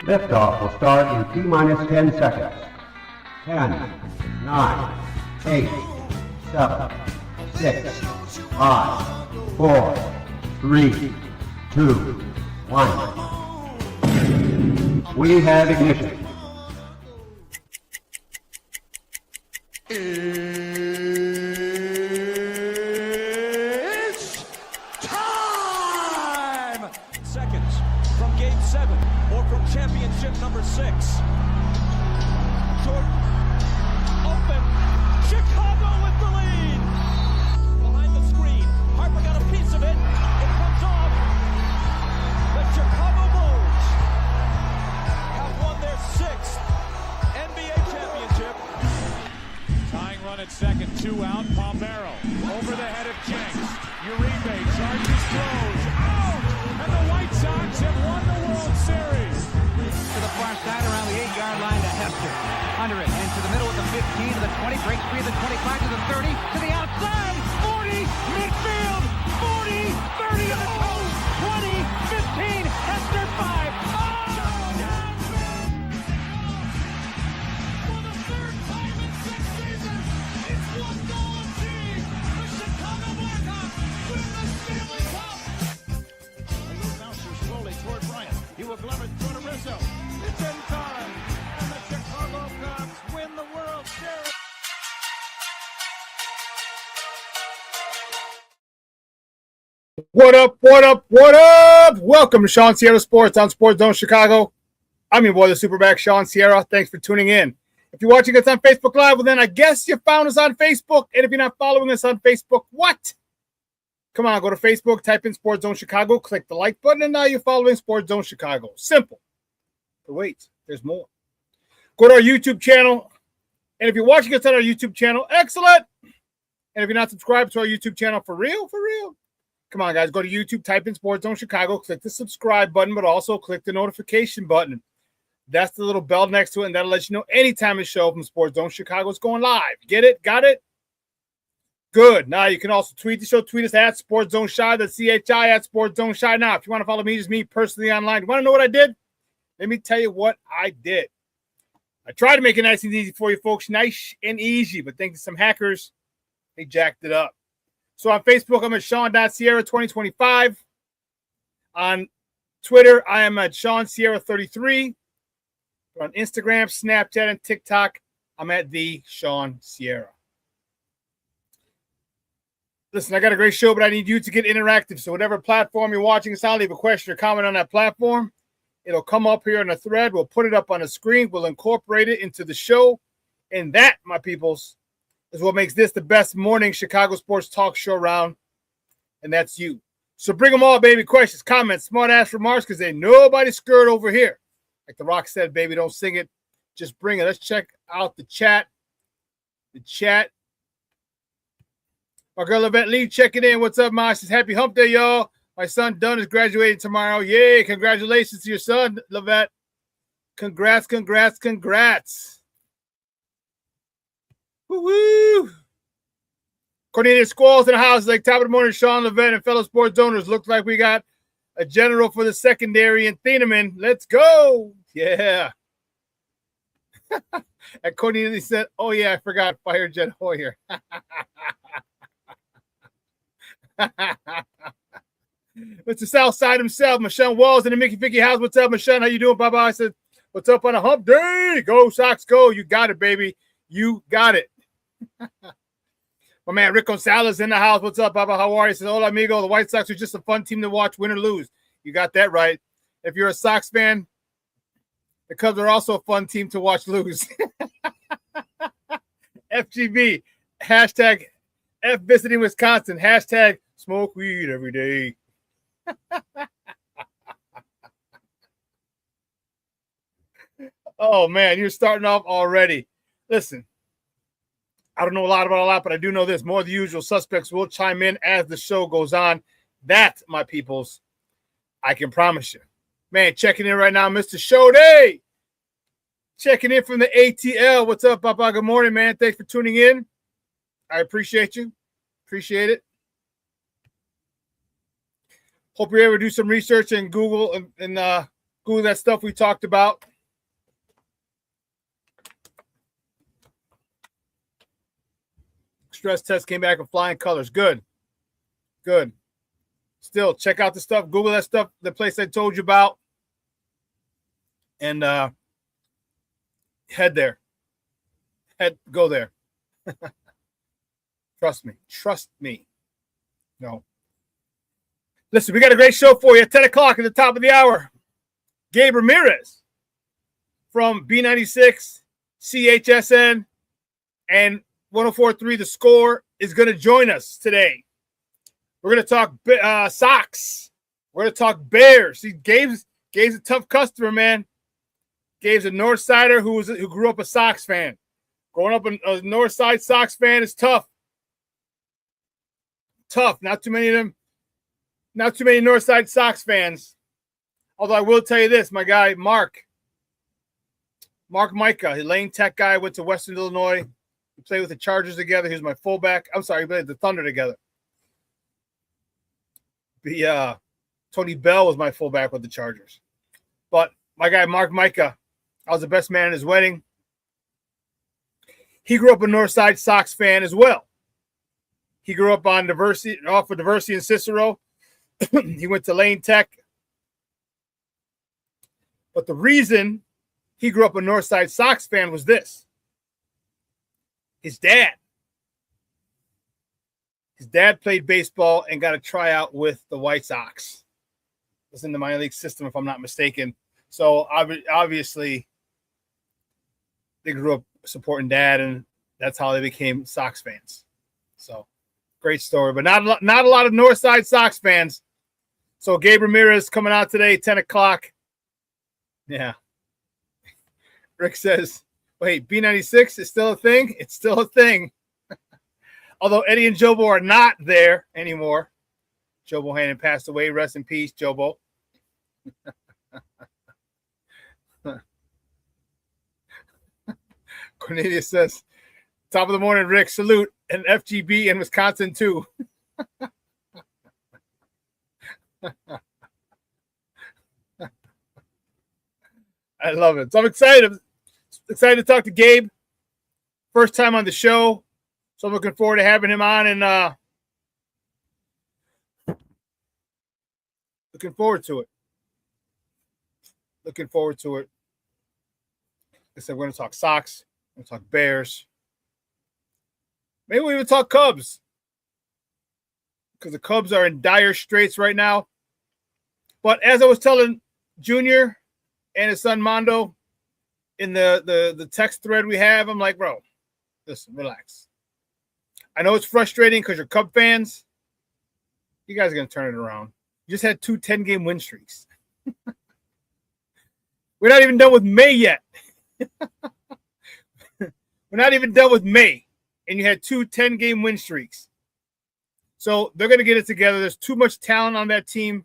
Liftoff will start in T-minus 10 seconds. 10, 9, 8, 7, 6, 5, 4, 3, 2, 1. We have ignition. It's time! Seconds from Game 7 or from championship number 6. Jordan, open, Chicago with the lead! Behind the screen, Harper got a piece of it, it comes off. The Chicago Bulls have won their 6th NBA championship. Tying run at second, 2 out, Palmero over the head of Jenks. Uribe charges, throws, out! And the White Sox have won the World Series. To the far side around the 8-yard line to Hester. Under it, into the middle of the 15 to the 20, breaks free of the 25 to the 30, to the outside, 40, midfield, 40, 30 to the post, 20, 15, Hester 5. For the 3rd time in 6 seasons, it's one goal achieved. The Chicago Blackhawks win the Stanley Cup. A little bouncer slowly toward Bryant. He will glove it toward Rizzo. It's in time. And the Chicago Cubs win the World Series. What up, what up, what up? Welcome to ShawnSierraSports on Sports Zone Chicago. I'm your boy, the SuperBack, Shawn Sierra. Thanks for tuning in. If you're watching us on Facebook Live, well, then I guess you found us on Facebook. And if you're not following us on Facebook, what? Come on, go to Facebook, type in Sports Zone Chicago, click the like button, and now you're following Sports Zone Chicago. Simple. But wait, there's more. Go to our YouTube channel. And if you're watching us on our YouTube channel, excellent. And if you're not subscribed to our YouTube channel, for real, come on, guys. Go to YouTube, type in Sports Zone Chicago, click the subscribe button, but also click the notification button. That's the little bell next to it, and that'll let you know anytime a show from Sports Zone Chicago is going live. Get it? Got it? Good. Now, you can also tweet the show. Tweet us at Sports Zone Shy, that's CHI at Sports Zone Shy. Now, if you want to follow me, just me personally online. You want to know what I did? Let me tell you what I did. I tried to make it nice and easy for you folks. Nice and easy, but thanks to some hackers, they jacked it up. So on Facebook, I'm at Shawn.Sierra2025. On Twitter, I am at ShawnSierra33. On Instagram, Snapchat, and TikTok, I'm at the Shawn Sierra. Listen, I got a great show, but I need you to get interactive. So whatever platform you're watching us on, leave a question or comment on that platform. It'll come up here in a thread. We'll put it up on the screen. We'll incorporate it into the show. And that, my peoples, is what makes this the best morning Chicago sports talk show around, and that's you. So bring them all, baby. Questions, comments, smart-ass remarks, because ain't nobody scared over here. Like The Rock said, baby, don't sing it. Just bring it. Let's check out the chat. The chat. My girl, Yvette Lee, checking in. What's up, Ma? She says, happy hump day, y'all. My son, Dunn, is graduating tomorrow. Yay, congratulations to your son, Yvette. Congrats. Woo-woo! Cornelius Squalls in the house, like top of the morning, Sean, Levette, and fellow sports owners. Looks like we got a general for the secondary in Thieneman. Let's go! Yeah. And Cornelius said, oh, yeah, I forgot. Fire Jet Hoyer. Mr. Southside himself, Michelle Walls in the Mickey Vicky house. What's up, Michelle? How you doing, Baba? I said, what's up on a hump day? Go, Sox, go. You got it, baby. You got it. My man Rick Gonzalez in the house. What's up, Baba? How are you? He says, hola, amigo. The White Sox are just a fun team to watch, win or lose. You got that right. If you're a Sox fan, the Cubs are also a fun team to watch lose. FGB, hashtag F visiting Wisconsin, hashtag smoke weed every day. Oh, man, you're starting off already. Listen, I don't know a lot about a lot, but I do know this. More of the usual suspects will chime in as the show goes on. That, my peoples, I can promise you. Man, checking in right now, Mr. Shode. Checking in from the ATL. What's up, Papa? Good morning, man. Thanks for tuning in. I appreciate you. Appreciate it. Hope you're able to do some research and Google and Google that stuff we talked about. Stress test came back with flying colors. Good. Good. Still, check out the stuff. Google that stuff, the place I told you about. And head there. Go there. Trust me. Trust me. No. Listen, we got a great show for you at 10 o'clock at the top of the hour. Gabe Ramirez from B96, CHSN, and 104.3 The Score is going to join us today. We're going to talk Sox. We're going to talk Bears. See, Gabe's a tough customer, man. Gabe's a North Sider who grew up a Sox fan. Growing up a North Side Sox fan is tough. Tough. Not too many of them. Not too many North Side Sox fans. Although I will tell you this, my guy, Mark Micah, a Lane Tech guy, went to Western Illinois. We played with the Chargers together. He was my fullback. I'm sorry, we played the Thunder together. Tony Bell was my fullback with the Chargers. But my guy, Mark Micah, I was the best man at his wedding. He grew up a Northside Sox fan as well. He grew up on off of Diversity and Cicero. He went to Lane Tech. But the reason he grew up a Northside Sox fan was this. His dad played baseball and got a tryout with the White Sox. It was in the minor league system, if I'm not mistaken. So obviously, they grew up supporting dad, and that's how they became Sox fans. So great story, but not a lot of Northside Sox fans. So Gabe Ramirez coming out today, 10 o'clock. Yeah. Rick says, wait, B96 is still a thing? It's still a thing. Although Eddie and Jobo are not there anymore. Jobo Hannon passed away. Rest in peace, Jobo. Cornelius says, top of the morning, Rick. Salute. And FGB in Wisconsin, too. I love it. So I'm excited. Excited to talk to Gabe. First time on the show. So I'm looking forward to having him on, and looking forward to it. Looking forward to it. Like I said, we're going to talk Sox. We're going to talk Bears. Maybe we'll even talk Cubs. Because the Cubs are in dire straits right now. But as I was telling Junior and his son Mondo in the text thread we have, I'm like, bro, listen, relax. I know it's frustrating because you're Cub fans. You guys are going to turn it around. You just had 2 10-game win streaks. We're not even done with May yet. We're not even done with May. And you had 2 10-game win streaks. So they're going to get it together. There's too much talent on that team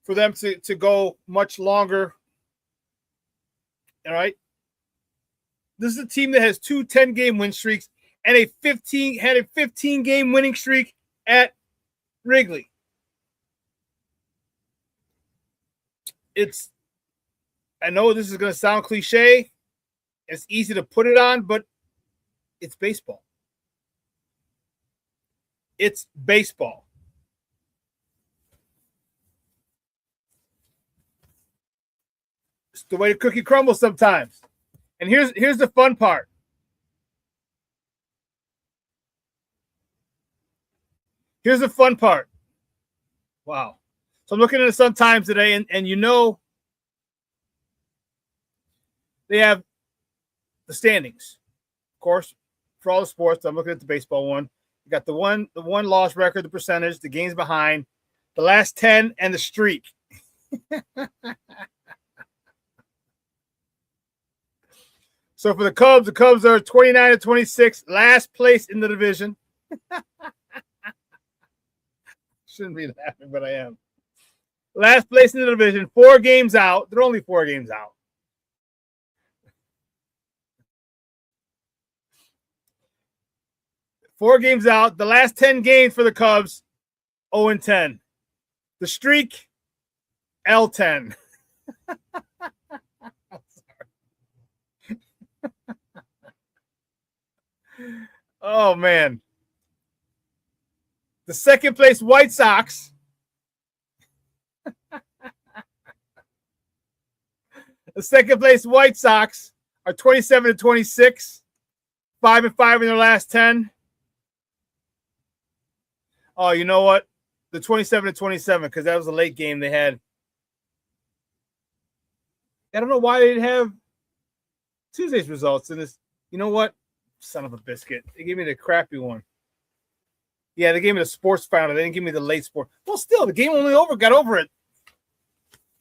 for them to go much longer. All right. This is a team that has 2 10-game win streaks and a 15-game winning streak at Wrigley. I know this is going to sound cliche. It's easy to put it on, but it's baseball. It's baseball. It's the way the cookie crumbles sometimes. And here's the fun part. Here's the fun part. Wow. So I'm looking at the Sun Times today, and you know they have the standings. Of course, for all the sports, I'm looking at the baseball one. You got the one loss record, the percentage, the games behind, the last 10, and the streak. So for the Cubs are 29-26, last place in the division. Shouldn't be laughing, but I am. Last place in the division, 4 games out. They're only 4 games out. Four games out. The last 10 games for the Cubs, 0-10. The streak L10. Oh, man. The second place White Sox. The second place White Sox are 27-26, 5-5 in their last 10. Oh, you know what? The 27-27, because that was a late game they had. I don't know why they didn't have Tuesday's results in this. You know what? Son of a biscuit. They gave me the crappy one. Yeah, they gave me the sports final. They didn't give me the late sport. Well, still, the game got over at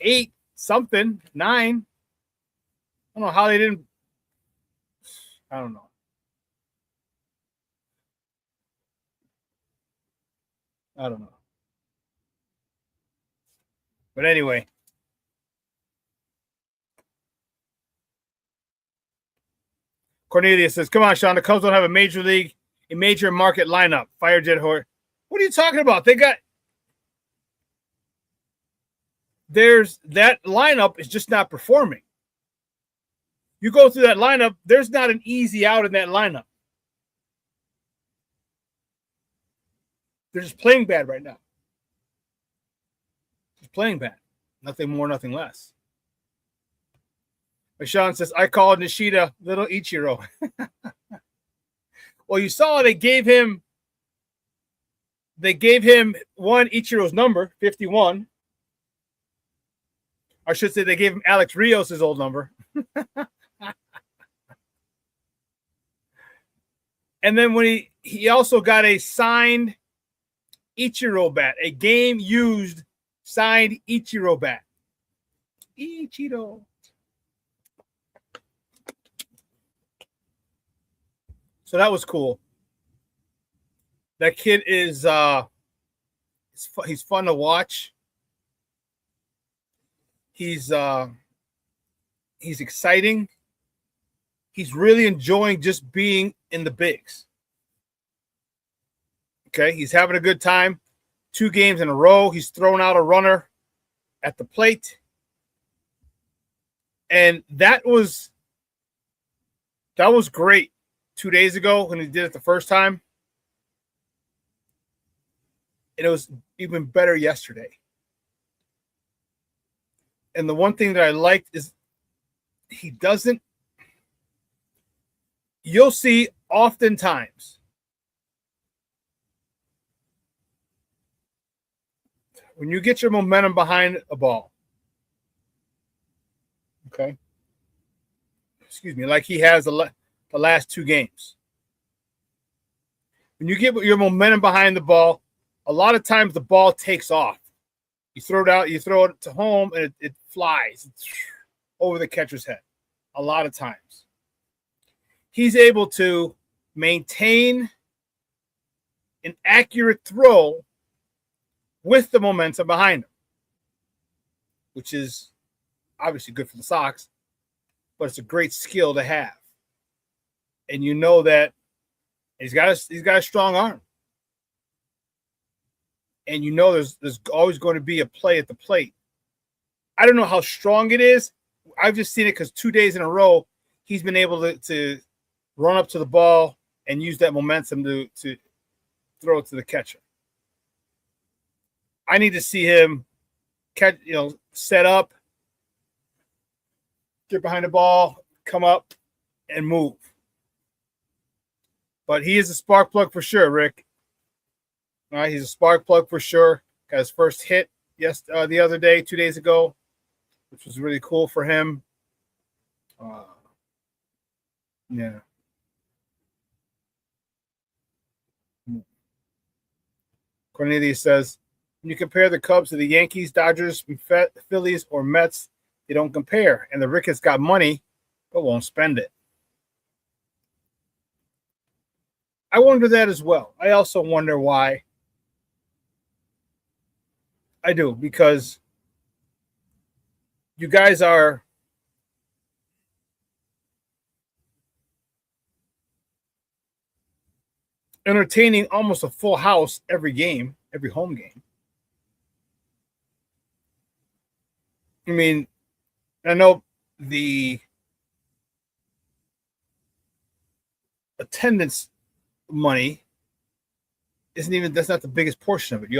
8 something, 9. I don't know how they didn't. I don't know. I don't know. But anyway. Cornelius says, come on, Shawn. The Cubs don't have a major market lineup. Fire Jet Hort. What are you talking about? That lineup is just not performing. You go through that lineup, there's not an easy out in that lineup. They're just playing bad right now. Just playing bad. Nothing more, nothing less. But Shawn says, I called Nishida little Ichiro. Well, you saw they gave him one Ichiro's number, 51. I should say they gave him Alex Rios' old number. And then when he also got a signed Ichiro bat, a game-used signed Ichiro bat. Ichiro. So that was cool. That kid is he's fun to watch. He's exciting. He's really enjoying just being in the bigs. Okay, he's having a good time. 2 games in a row, he's thrown out a runner at the plate. And that was great 2 days ago when he did it the first time. And it was even better yesterday. And the one thing that I liked is you'll see oftentimes when you get your momentum behind a ball, okay? Excuse me, like he has the last 2 games. When you get your momentum behind the ball, a lot of times the ball takes off. You throw it out, you throw it to home, and it flies over the catcher's head a lot of times. He's able to maintain an accurate throw with the momentum behind him, which is obviously good for the Sox, but it's a great skill to have. And you know that he's got a strong arm. And you know there's always going to be a play at the plate. I don't know how strong it is. I've just seen it because 2 days in a row, he's been able to run up to the ball and use that momentum to throw it to the catcher. I need to see him set up, get behind the ball, come up, and move. But he is a spark plug for sure, Rick. All right, he's a spark plug for sure. Got his first hit the other day, 2 days ago, which was really cool for him. Yeah. Cornelius says, when you compare the Cubs to the Yankees, Dodgers, Phillies, or Mets, they don't compare. And the Ricketts got money, but won't spend it. I wonder that as well. I also wonder why. I do, because you guys are entertaining almost a full house every game, every home game. I mean, I know the attendance money isn't even, that's not the biggest portion of it. You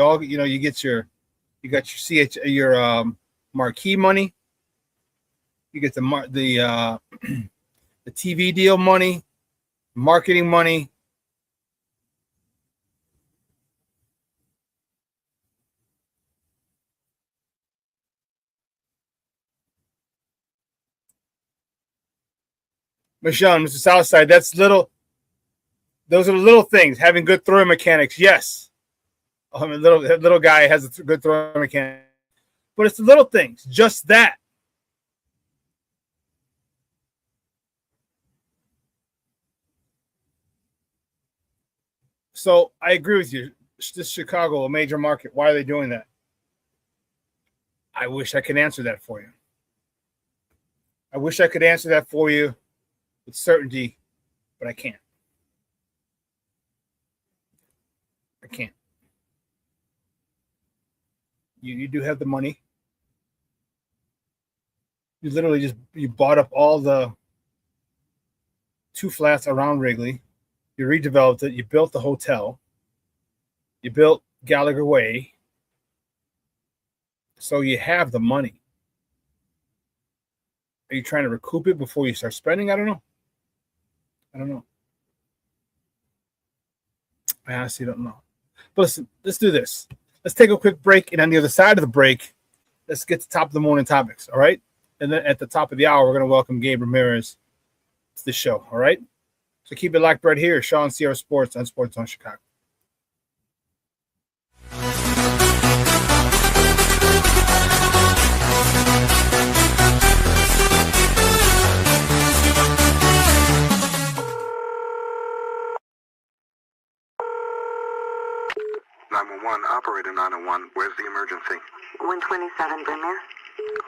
got your marquee money, you get the TV deal money, marketing money. Shawn, Mr. Southside, that's little. Those are the little things. Having good throwing mechanics, yes. A little guy has a good throwing mechanic, but it's the little things. Just that. So I agree with you. This Chicago, a major market. Why are they doing that? I wish I could answer that for you. I wish I could answer that for you with certainty, but I can't. I can't. You do have the money. You literally you bought up all the 2 flats around Wrigley. You redeveloped it. You built the hotel. You built Gallagher Way. So you have the money. Are you trying to recoup it before you start spending? I don't know. I honestly don't know. But listen, let's do this. Let's take a quick break, and on the other side of the break, let's get to top of the morning topics, all right? And then at the top of the hour, we're going to welcome Gabe Ramirez to the show, all right? So keep it locked right here, Shawn Sierra Sports on Sports Zone Chicago. Operator 901, where's the emergency? 127 Brymere.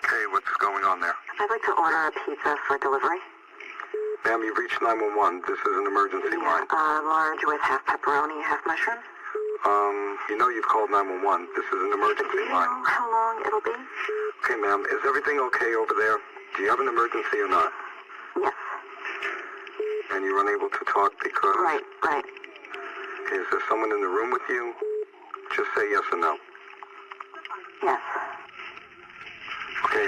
Okay, what's going on there? I'd like to order a pizza for delivery. Ma'am, you've reached 911. This is an emergency line. Large with half pepperoni, half mushrooms. You know you've called 911. This is an emergency Do you line. know how long it'll be? Okay, ma'am, is everything okay over there? Do you have an emergency or not? Yes. And you're unable to talk because... Right. Is there someone in the room with you? Just say yes or no. Yes. Okay,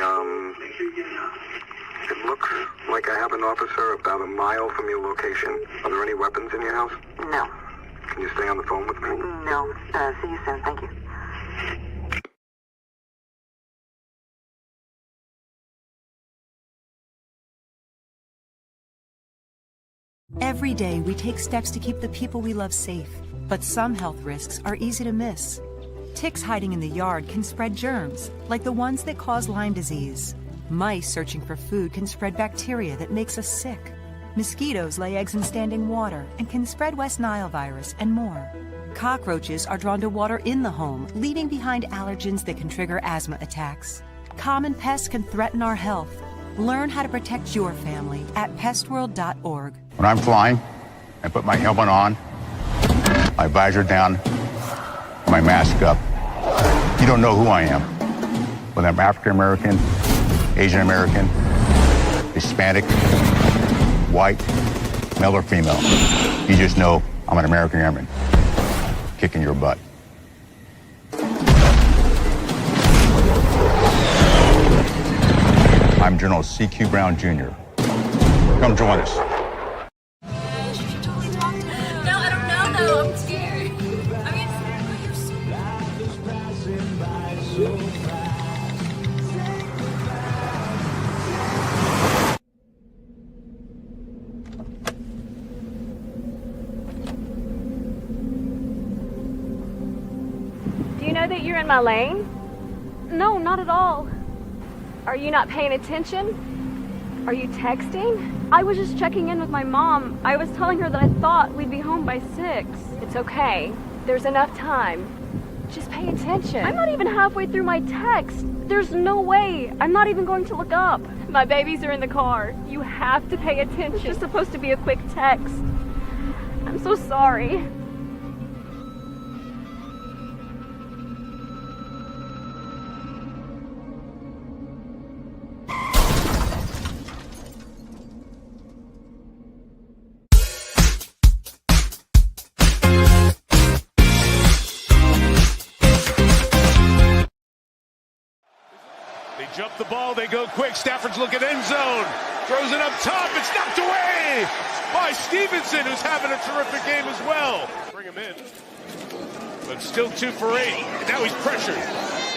it looks like I have an officer about a mile from your location. Are there any weapons in your house? No. Can you stay on the phone with me? No. See you soon. Thank you. Every day, we take steps to keep the people we love safe. But some health risks are easy to miss. Ticks hiding in the yard can spread germs, like the ones that cause Lyme disease. Mice searching for food can spread bacteria that makes us sick. Mosquitoes lay eggs in standing water and can spread West Nile virus and more. Cockroaches are drawn to water in the home, leaving behind allergens that can trigger asthma attacks. Common pests can threaten our health. Learn how to protect your family at pestworld.org. When I'm flying, I put my helmet on, my visor down, my mask up. You don't know who I am. Whether I'm African American, Asian American, Hispanic, white, male or female. You just know I'm an American airman kicking your butt. I'm General C.Q. Brown Jr. Come join us. No, I don't know though. I'm scared. I mean, you're so Do you know that you're in my lane? No, not at all. Are you not paying attention? Are you texting? I was just checking in with my mom. I was telling her that I thought we'd be home by 6. It's okay. There's enough time. Just pay attention. I'm not even halfway through my text. There's no way. I'm not even going to look up. My babies are in the car. You have to pay attention. It's just supposed to be a quick text. I'm so sorry. Jump the ball, they go quick. Stafford's looking end zone. Throws it up top. It's knocked away by Stevenson, who's having a terrific game as well. Bring him in. But still 2 for 8. And now he's pressured.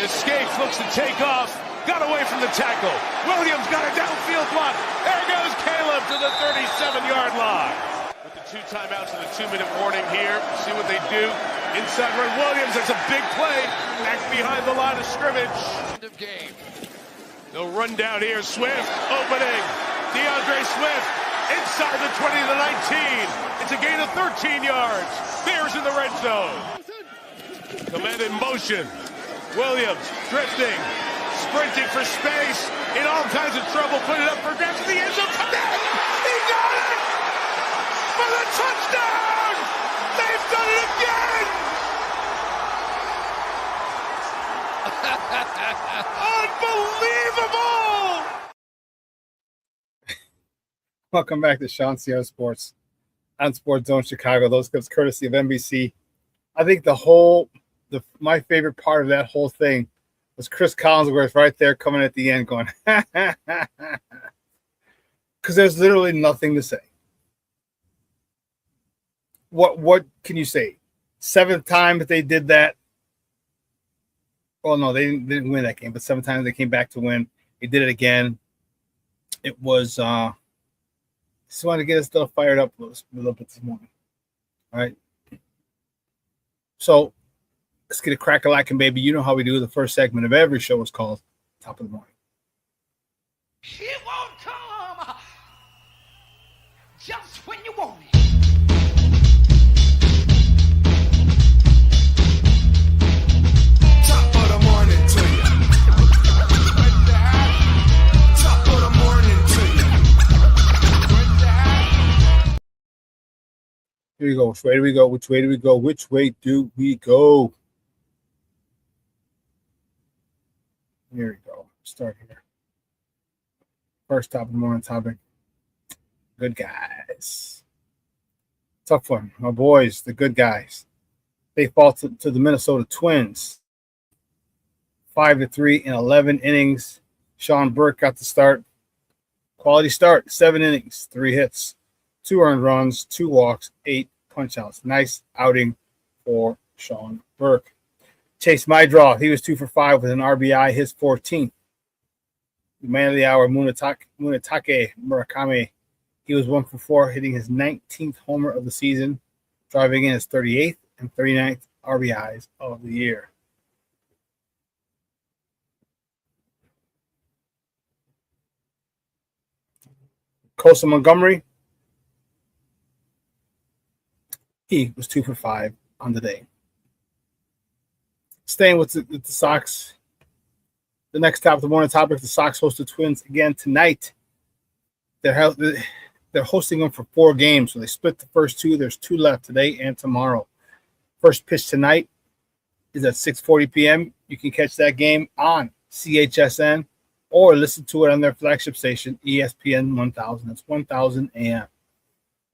Escapes, looks to take off. Got away from the tackle. Williams got a downfield block. There goes Caleb to the 37-yard line. With the 2 timeouts and the 2-minute warning here. See what they do. Inside run Williams. That's a big play. Back behind the line of scrimmage. End of game. No run down here. Swift opening. DeAndre Swift inside the 20 to the 19. It's a gain of 13 yards. Bears in the red zone. Command in motion. Williams drifting. Sprinting for space, in all kinds of trouble, put it up for grabs in the end zone. He got it for the touchdown! They've done it again! Unbelievable! Welcome back to Shawn Sierra Sports on Sports Zone Chicago. Those clips courtesy of NBC. I think my favorite part of that whole thing was Chris Collinsworth right there coming at the end going, because there's literally nothing to say. What can you say? 7th time that they did that. Well, no, they didn't win that game, but 7 times they came back to win. They did it again. It was just wanted to get us still fired up a little bit this morning. All right. So let's get a crack-a-lackin', baby. You know how we do. The first segment of every show is called Top of the Morning. She won't come just when you want it. Top of the morning to you. Top of the morning to you. Here we go. Which way do we go? Which way do we go? Which way do we go? Here we go. Start here. First top of the morning topic. Good guys. Tough one. My boys, the good guys. They fall to the Minnesota Twins. 5-3 in 11 innings. Shawn Burke got the start. Quality start. 7 innings, 3 hits, 2 earned runs, 2 walks, 8 punch-outs. Nice outing for Shawn Burke. Chase Mydraw, he was 2 for 5 with an RBI, his 14th. The man of the hour, Munetake Murakami, he was 1 for 4, hitting his 19th homer of the season, driving in his 38th and 39th RBIs of the year. Kosa Montgomery, he was 2 for 5 on the day. Staying with the Sox, the next top of the morning topic, the Sox host the Twins again tonight. They're hosting them for 4 games, so they split the first 2. There's 2 left today and tomorrow. First pitch tonight is at 6:40 p.m. You can catch that game on CHSN or listen to it on their flagship station, ESPN 1000. That's 1000 AM.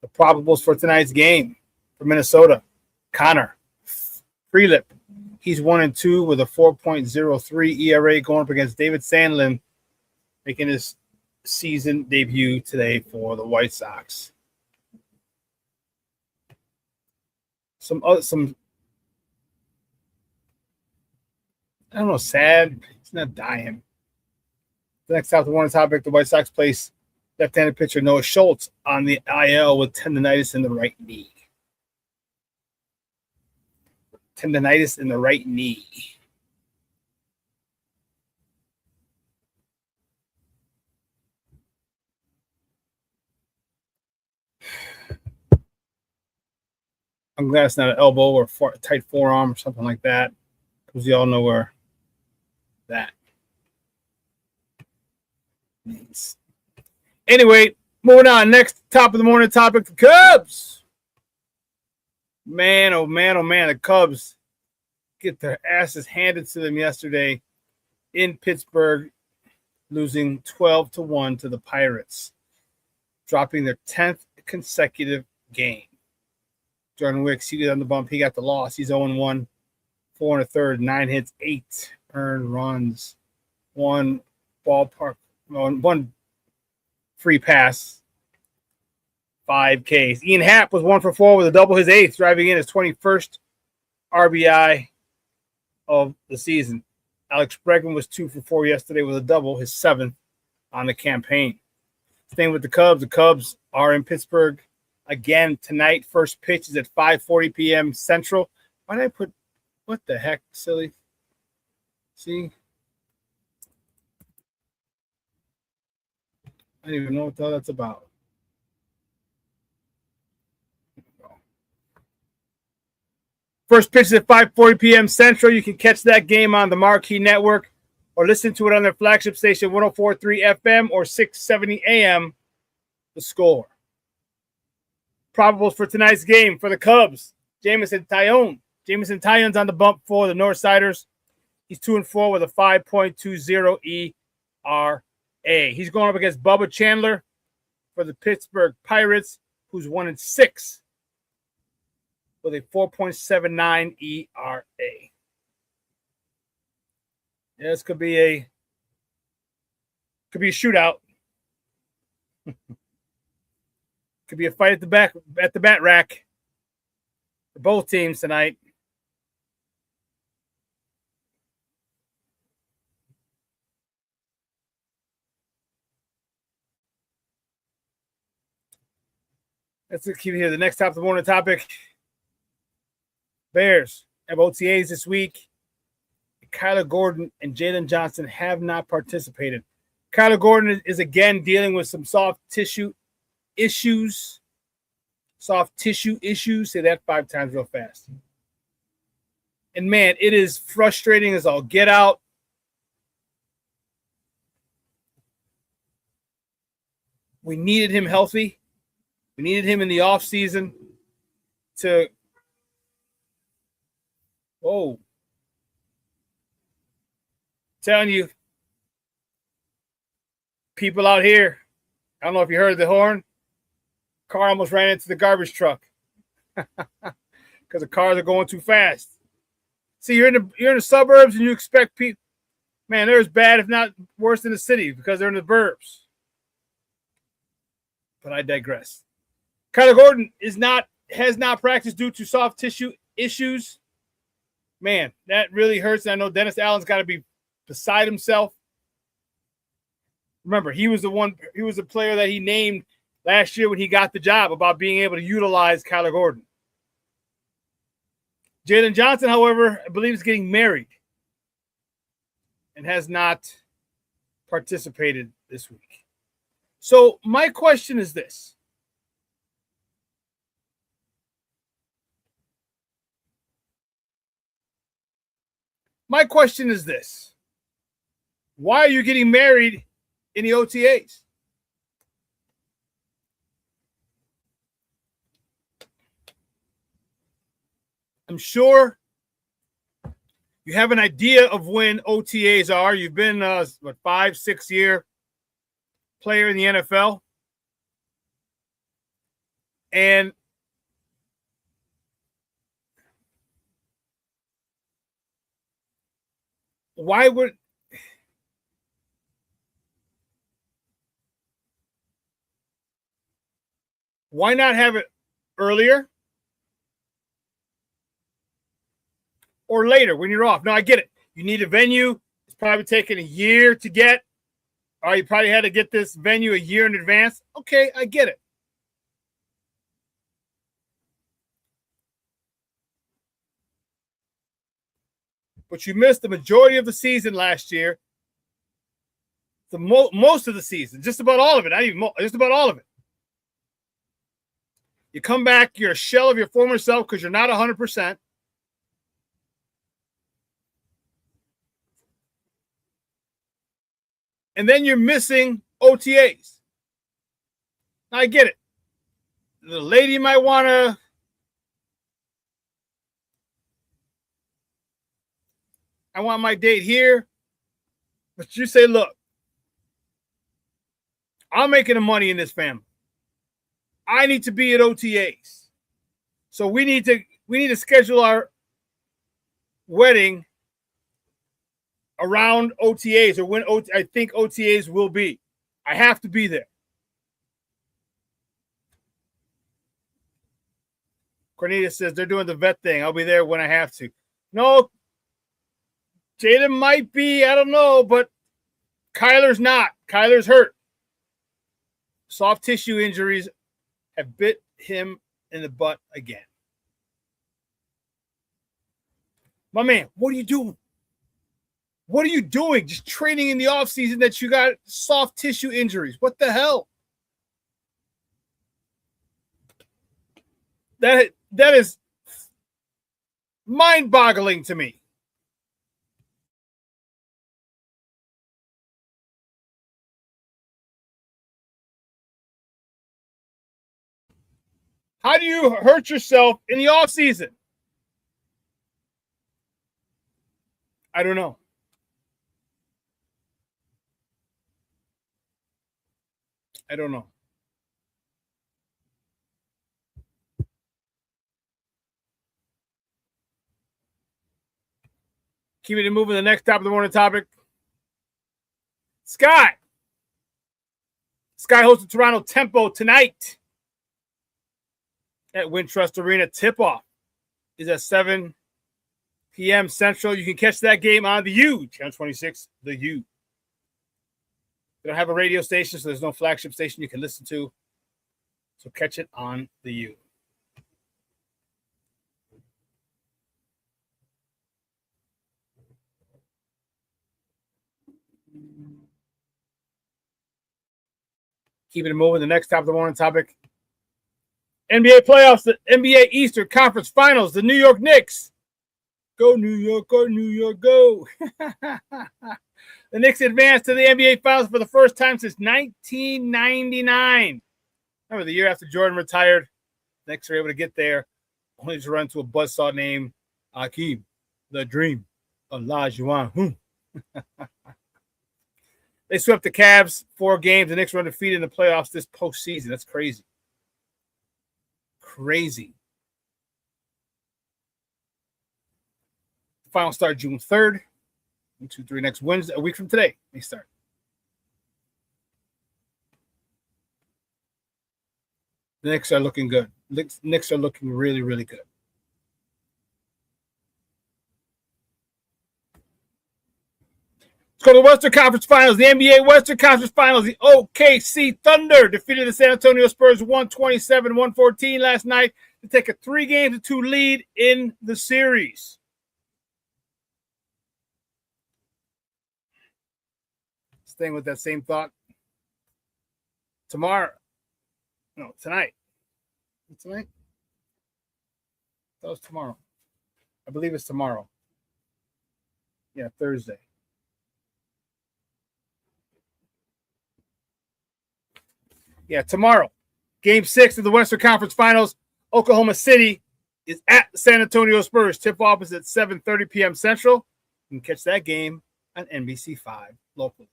The probables for tonight's game for Minnesota, Connor Freelip. He's 1-2 with a 4.03 ERA going up against David Sandlin, making his season debut today for the White Sox. Some I don't know, sad. It's not dying. The next top of the morning topic, the White Sox place left-handed pitcher Noah Schultz on the IL with tendonitis in the right knee. Tendonitis in the right knee. I'm glad it's not an elbow or tight forearm or something like that, because we all know where that means. Anyway, moving on. Next top of the morning topic, the Cubs. Man, oh man, oh man, the Cubs get their asses handed to them yesterday in Pittsburgh, losing 12-1 to the Pirates, dropping their 10th consecutive game. Jordan Wicks, he was on the bump. He got the loss. He's 0-1, 4 1/3, 9 hits, 8 earned runs, 1 ballpark. One free pass. 5 Ks. Ian Happ was 1 for 4 with a double, his 8th, driving in his 21st RBI of the season. Alex Bregman was 2 for 4 yesterday with a double, his 7th on the campaign. Staying with the Cubs. The Cubs are in Pittsburgh again tonight. First pitch is at 5:40 p.m. Central. Why did I put – what the heck, silly? See? I don't even know what the hell that's about. First pitch is at 5:40 p.m. Central. You can catch that game on the Marquee Network or listen to it on their flagship station, 104.3 FM or 670 AM, The Score. Probables for tonight's game for the Cubs, Jameson Taillon. Jameson Taillon's on the bump for the Northsiders. He's 2-4 with a 5.20 ERA. He's going up against Bubba Chandler for the Pittsburgh Pirates, who's 1-6 with a 4.79 ERA. Yeah, this could be a shootout. Could be a fight at the bat rack for both teams tonight. Let's keep it here. The next top of the morning topic. Bears have OTAs this week. Kyler Gordon and Jalen Johnson have not participated. Kyler Gordon is again dealing with some soft tissue issues. Soft tissue issues. Say that 5 times real fast. And man, it is frustrating as all get out. We needed him healthy. We needed him in the offseason to telling you, people out here, I don't know if you heard the horn. Car almost ran into the garbage truck because the cars are going too fast. See, you're in the suburbs and you expect people, man, they're as bad, if not worse than the city because they're in the burbs. But I digress. Kyler Gordon has not practiced due to soft tissue issues. Man, that really hurts. I know Dennis Allen's got to be beside himself. Remember, he was the player that he named last year when he got the job about being able to utilize Kyler Gordon. Jalen Johnson, however, I believe is getting married and has not participated this week. So my question is this. My question is this. Why are you getting married in the OTAs? I'm sure you have an idea of when OTAs are. You've been, 5-6 year player in the NFL. And why not have it earlier or later when you're off? No, I get it. You need a venue. It's probably taking a year to get, or you probably had to get this venue a year in advance. Okay, I get it. But you missed the majority of the season last year. Most of the season, just about all of it. Just about all of it. You come back, you're a shell of your former self because you're not 100%. And then you're missing OTAs. Now, I get it. The lady might want to I want my date here. But you say, look, I'm making the money in this family. I need to be at OTAs. So we need to schedule our wedding, around OTAs or when I think OTAs will be. I have to be there. Cornelius says they're doing the vet thing. I'll be there when I have to. No, Jaden might be. I don't know, but Kyler's not. Kyler's hurt. Soft tissue injuries have bit him in the butt again. My man, what are you doing? What are you doing? Just training in the offseason that you got soft tissue injuries. What the hell? That is mind-boggling to me. How do you hurt yourself in the offseason? I don't know. I don't know. Keeping it moving. The next top of the morning topic. Sky hosts the Toronto Tempo tonight at Wintrust Arena. Tip-off is at 7 p.m. Central. You can catch that game on the U, Channel 26, the U. They don't have a radio station, so there's no flagship station you can listen to. So catch it on the U. Keeping it moving. The next top of the morning topic. NBA playoffs, the NBA Eastern Conference Finals, the New York Knicks. Go New York, go New York, go. The Knicks advanced to the NBA Finals for the first time since 1999. Remember, the year after Jordan retired, the Knicks were able to get there, only to run into a buzzsaw named Hakeem, the Dream, Olajuwon. They swept the Cavs 4 games. The Knicks were undefeated in the playoffs this postseason. That's crazy. Crazy. The final start June 3rd. 1, 2, 3 next Wednesday, a week from today, they start. The Knicks are looking good. Knicks are looking really, really good. Let's go to the Western Conference Finals. The NBA Western Conference Finals. The OKC Thunder defeated the San Antonio Spurs 127-114 last night to take a 3-2 lead in the series. Staying with that same thought. Tonight. Tonight? That was tomorrow. I believe it's tomorrow. Yeah, Thursday. Yeah, tomorrow. Game 6 of the Western Conference Finals. Oklahoma City is at the San Antonio Spurs. Tip-off is at 7:30 p.m. Central. You can catch that game on NBC5 locally.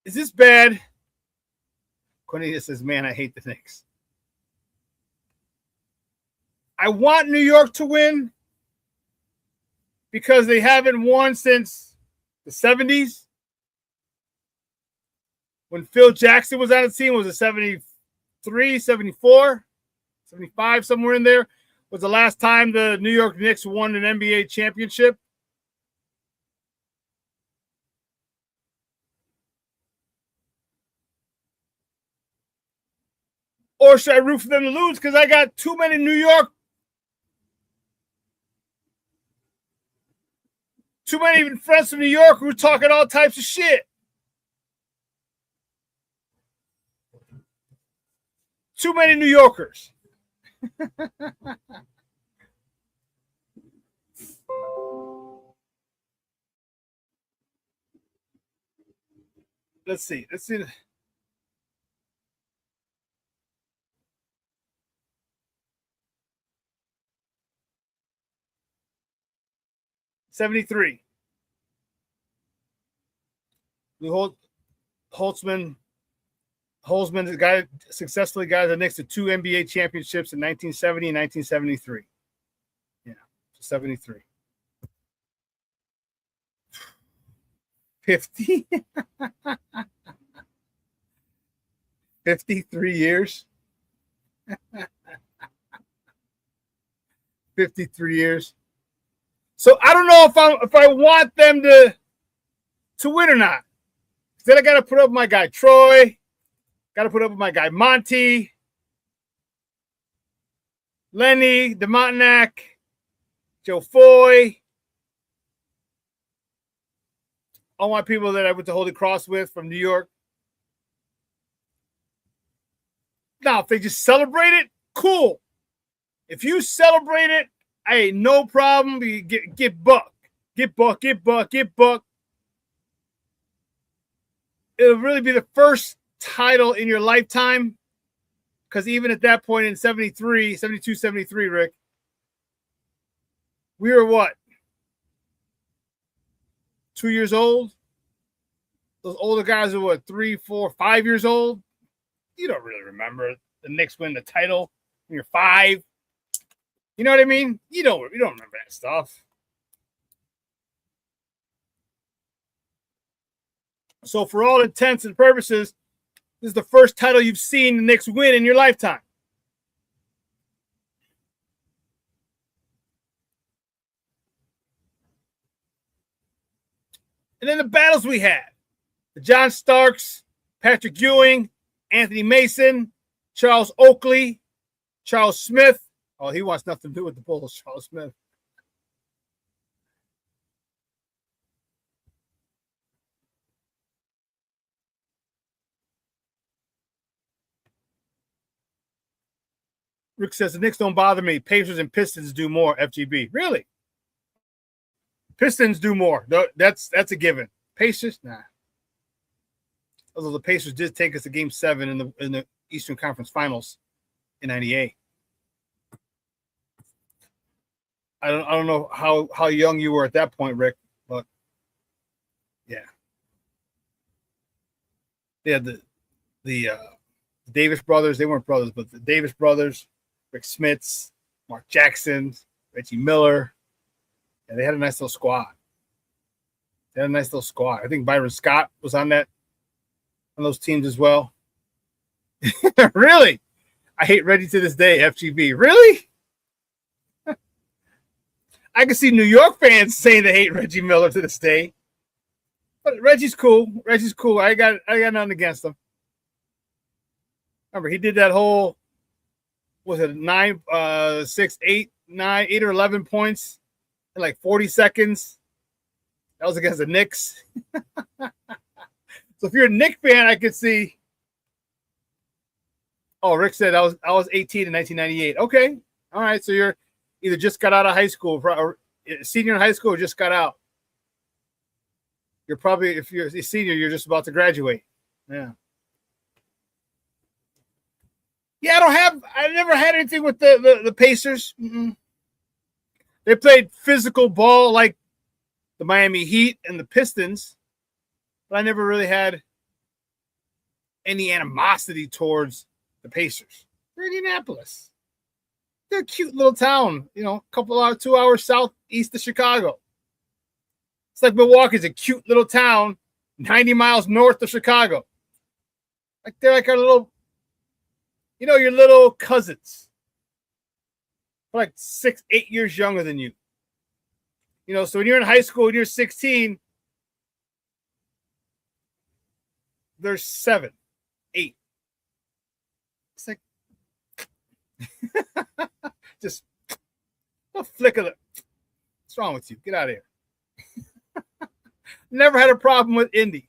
Is this bad? Cornelius says, man, I hate the Knicks. I want New York to win because they haven't won since the 70s. When Phil Jackson was on the team, was it 73, 74, 75, somewhere in there, was the last time the New York Knicks won an NBA championship. Or should I root for them to lose because I got too many New York, too many friends from New York who are talking all types of shit. Too many New Yorkers. Let's see. 73. Holtzman, the guy successfully got the Knicks to 2 NBA championships in 1970 and 1973. 73. 50? 53 years? 53 years. So I don't know if I want them to win or not. Then I got to put up my guy Troy. Got to put up with my guy Monty, Lenny, DeMontanak, Joe Foy. All my people that I went to Holy Cross with from New York. Now, if they just celebrate it, cool. If you celebrate it, hey, no problem. You get buck. Get buck, get buck, get buck. It'll really be the first title in your lifetime. Because even at that point in 72, 73, Rick, we were what? 2 years old? Those older guys are what, 3, 4, 5 years old? You don't really remember the Knicks win the title when you're 5. You know what I mean? You don't remember that stuff. So for all intents and purposes, this is the first title you've seen the Knicks win in your lifetime. And then the battles we had. The John Starks, Patrick Ewing, Anthony Mason, Charles Oakley, Charles Smith. Oh, he wants nothing to do with the Bulls, Charles Smith. Rick says the Knicks don't bother me. Pacers and Pistons do more. FGB. Really? Pistons do more. That's a given. Pacers, nah. Although the Pacers did take us to Game 7 in the Eastern Conference Finals in '98. I don't know how young you were at that point, Rick, but yeah. They had the Davis brothers. They weren't brothers, but the Davis brothers, Rick Smits, Mark Jackson, Reggie Miller. And they had a nice little squad. I think Byron Scott was on those teams as well. Really? I hate Reggie to this day, FGB. Really? I can see New York fans saying they hate Reggie Miller to this day. But Reggie's cool. I got nothing against him. Remember, he did that whole, was it 8 or 11 points in like 40 seconds? That was against the Knicks. So if you're a Knicks fan, I could see. Oh, Rick said I was 18 in 1998. Okay. All right. So you're either just got out of high school or senior in high school or just got out. You're probably, if you're a senior, you're just about to graduate. Yeah. Yeah, I never had anything with the Pacers. Mm-mm. They played physical ball like the Miami Heat and the Pistons, but I never really had any animosity towards the Pacers. They're Indianapolis. They're a cute little town, a couple hours, 2 hours southeast of Chicago. It's like Milwaukee's a cute little town 90 miles north of Chicago. Like they're like our little, your little cousins. They're like 6, 8 years younger than you. So when you're in high school and you're 16, they're 7, 8. It's like just a flick of what's wrong with you? Get out of here. Never had a problem with Indy.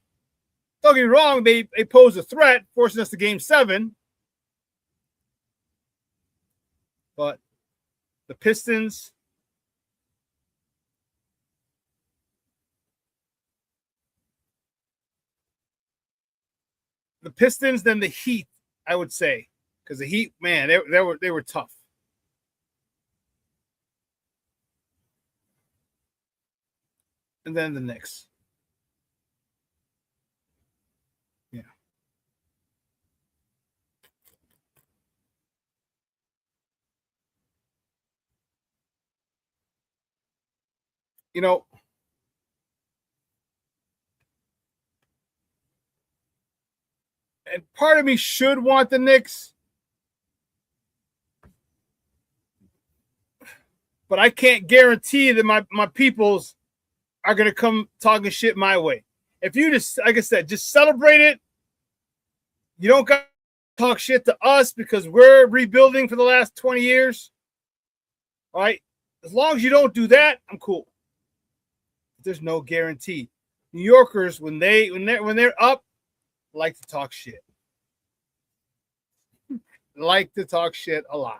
Don't get me wrong, they posed a threat, forcing us to Game 7. But the Pistons, then the Heat, I would say. Because the Heat, man, they were tough. And then the Knicks. Yeah. you know, and part of me should want the Knicks, but I can't guarantee that my peoples are going to come talking shit my way. If you just, like I said, just celebrate it. You don't got to talk shit to us because we're rebuilding for the last 20 years. All right? As long as you don't do that, I'm cool. There's no guarantee. New Yorkers, when they're up, like to talk shit. Like to talk shit a lot.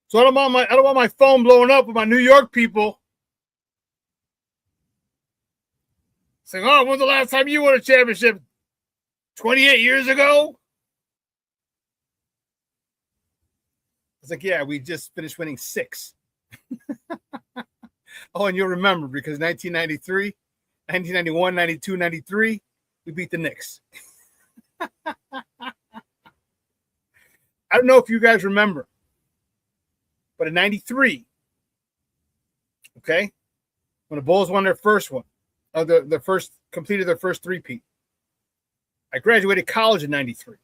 So I don't want my phone blowing up with my New York people saying, "Oh, when's the last time you won a championship? 28 years ago?" It's like, yeah, we just finished winning 6. Oh, and you'll remember because 1993, 1991, 92, 93, we beat the Knicks. I don't know if you guys remember, but in 93, okay, when the Bulls won their first one, completed their first three-peat, I graduated college in 93.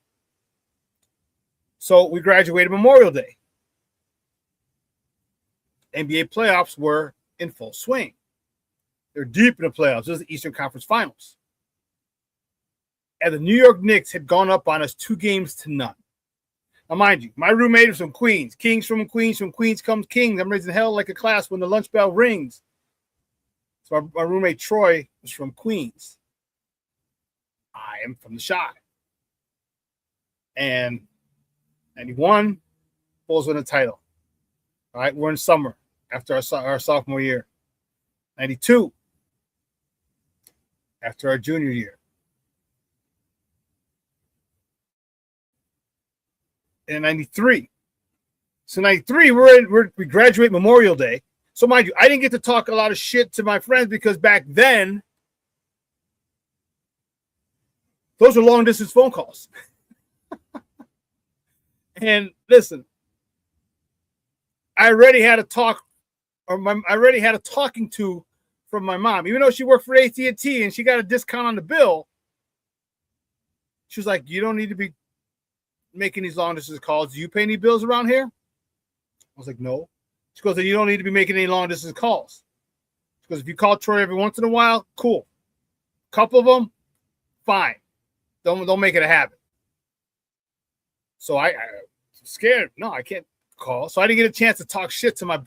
So we graduated Memorial Day. NBA playoffs were in full swing. They're deep in the playoffs. This is the Eastern Conference Finals. And the New York Knicks had gone up on us 2-0. Now, mind you, my roommate is from Queens. Kings from Queens. From Queens comes Kings. I'm raising hell like a class when the lunch bell rings. So my roommate Troy is from Queens. I am from the Chi. And 91, Bulls win the title. All right, we're in summer after our sophomore year. 92, after our junior year. And 93. So 93, we graduate Memorial Day. So mind you, I didn't get to talk a lot of shit to my friends because back then, those were long distance phone calls. And listen, I already had a talking to from my mom, even though she worked for AT&T and she got a discount on the bill. She was like, "You don't need to be making these long distance calls. Do you pay any bills around here?" I was like, "No." She goes, "Then you don't need to be making any long distance calls." She goes, "If you call Troy every once in a while, cool. Couple of them, fine. Don't make it a habit." So I was scared. No, I can't call. So I didn't get a chance to talk shit to my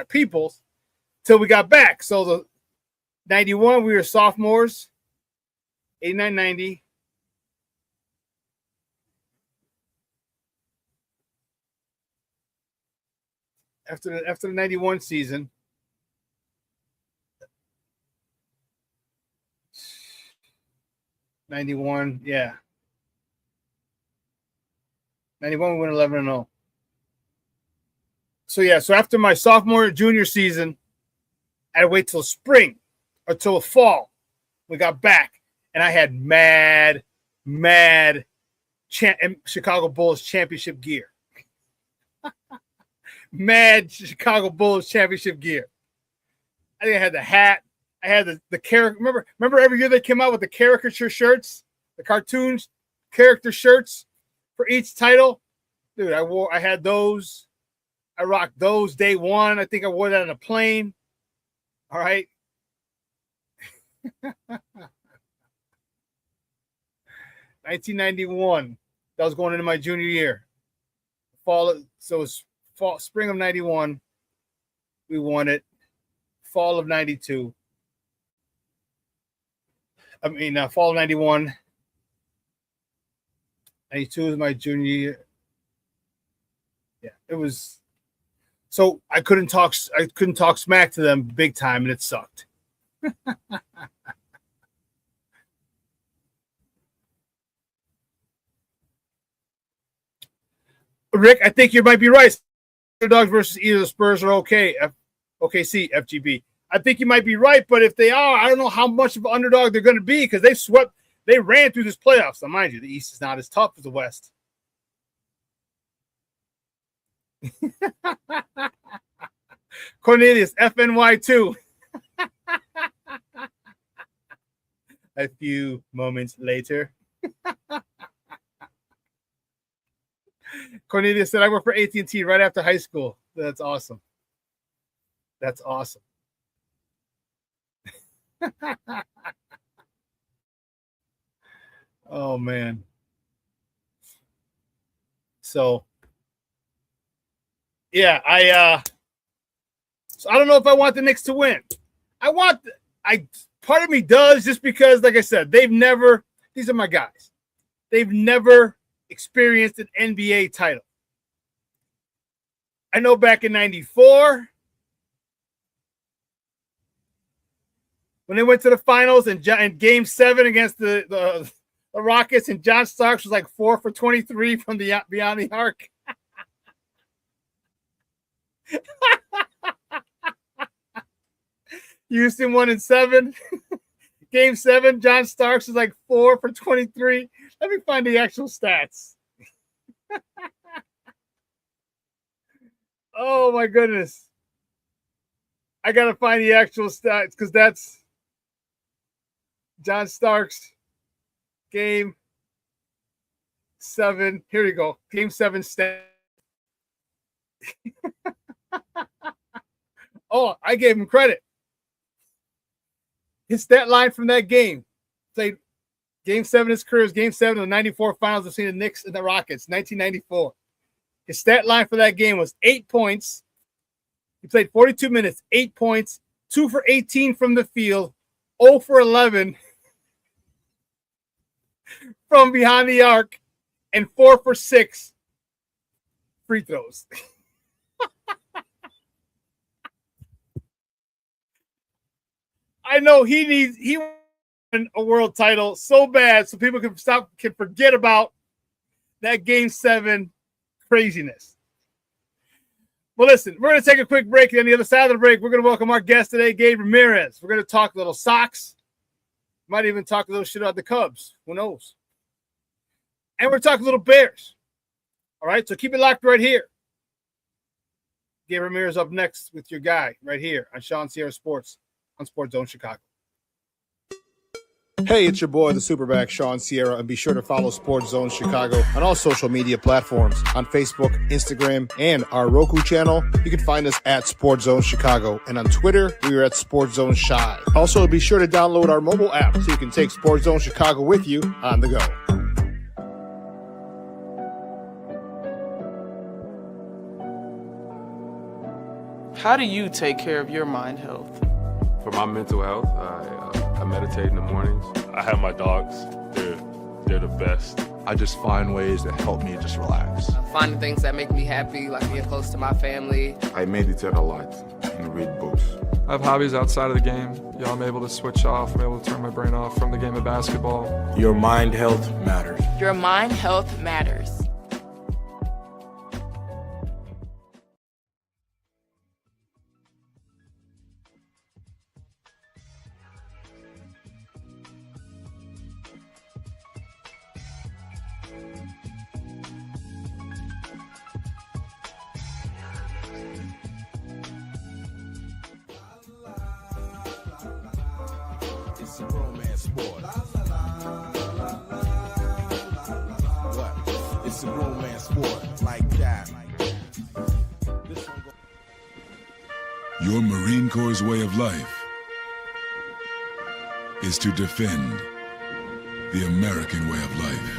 peoples till we got back. So the 91, we were sophomores. 89, 90. After the 91 season, '91, yeah. 91, we went 11-0. So yeah, so after my sophomore junior season, I had to wait till spring or till fall. We got back, and I had mad Chicago Bulls championship gear. Mad Chicago Bulls championship gear. I think I had the hat. I had the character. Remember every year they came out with the caricature shirts, the cartoons, character shirts for each title. Dude, I had those. I rocked those day one. I think I wore that on a plane. All right. 1991. That was going into my junior year. Spring of 91. We won it. Fall of 92. Fall of 91. 92 was my junior year. Yeah, it was. So I couldn't talk smack to them big time, and it sucked. Rick, I think you might be right. Underdogs versus either the Spurs or OKC, FGB. I think you might be right, but if they are, I don't know how much of an underdog they're going to be because they ran through this playoffs. Now, mind you, the East is not as tough as the West. Cornelius, FNY2. A few moments later. Cornelius said, I worked for AT&T right after high school. That's awesome. That's awesome. Oh, man. So, yeah, so I don't know if I want the Knicks to win. Part of me does, just because, like I said, these are my guys. They've never experienced an NBA title. I know back in 94, when they went to the finals and Game 7 against the Rockets, and John Starks was like 4 for 23 from the beyond the arc. Houston won in 7. Game 7, John Starks was like 4 for 23. Let me find the actual stats. Oh my goodness. I gotta find the actual stats, because that's John Starks. Game 7. Here we go. Game 7 stat. Oh, I gave him credit. His stat line from that game, played Game 7 of his career, Game 7 of the 94 finals between the Knicks and the Rockets, 1994. His stat line for that game was 8 points. He played 42 minutes, 8 points, 2 for 18 from the field, 0 for 11 from behind the arc, and 4 for 6 free throws. I know he won a world title so bad so people can forget about that Game 7 craziness. Well, listen, we're going to take a quick break. And on the other side of the break, we're going to welcome our guest today, Gabe Ramirez. We're going to talk a little Sox. Might even talk a little shit about the Cubs. Who knows? And we're talking a little Bears. All right, so keep it locked right here. Gabe Ramirez up next with your guy right here on ShawnSierraSports on Sports Zone Chicago. Hey, it's your boy, the SuperBack, Shawn Sierra, and be sure to follow Sports Zone Chicago on all social media platforms, on Facebook, Instagram, and our Roku channel. You can find us at Sports Zone Chicago, and on Twitter, we are at Sports Zone Shy. Also, be sure to download our mobile app so you can take Sports Zone Chicago with you on the go. How do you take care of your mind health? For my mental health, I meditate in the mornings. I have my dogs. They're the best. I just find ways that help me just relax. Finding things that make me happy, like being close to my family. I meditate a lot and read books. I have hobbies outside of the game. I'm able to switch off. I'm able to turn my brain off from the game of basketball. Your mind health matters. Your mind health matters. It's a romance sport. What? It's a romance sport like that. Your Marine Corps' way of life is to defend the American way of life.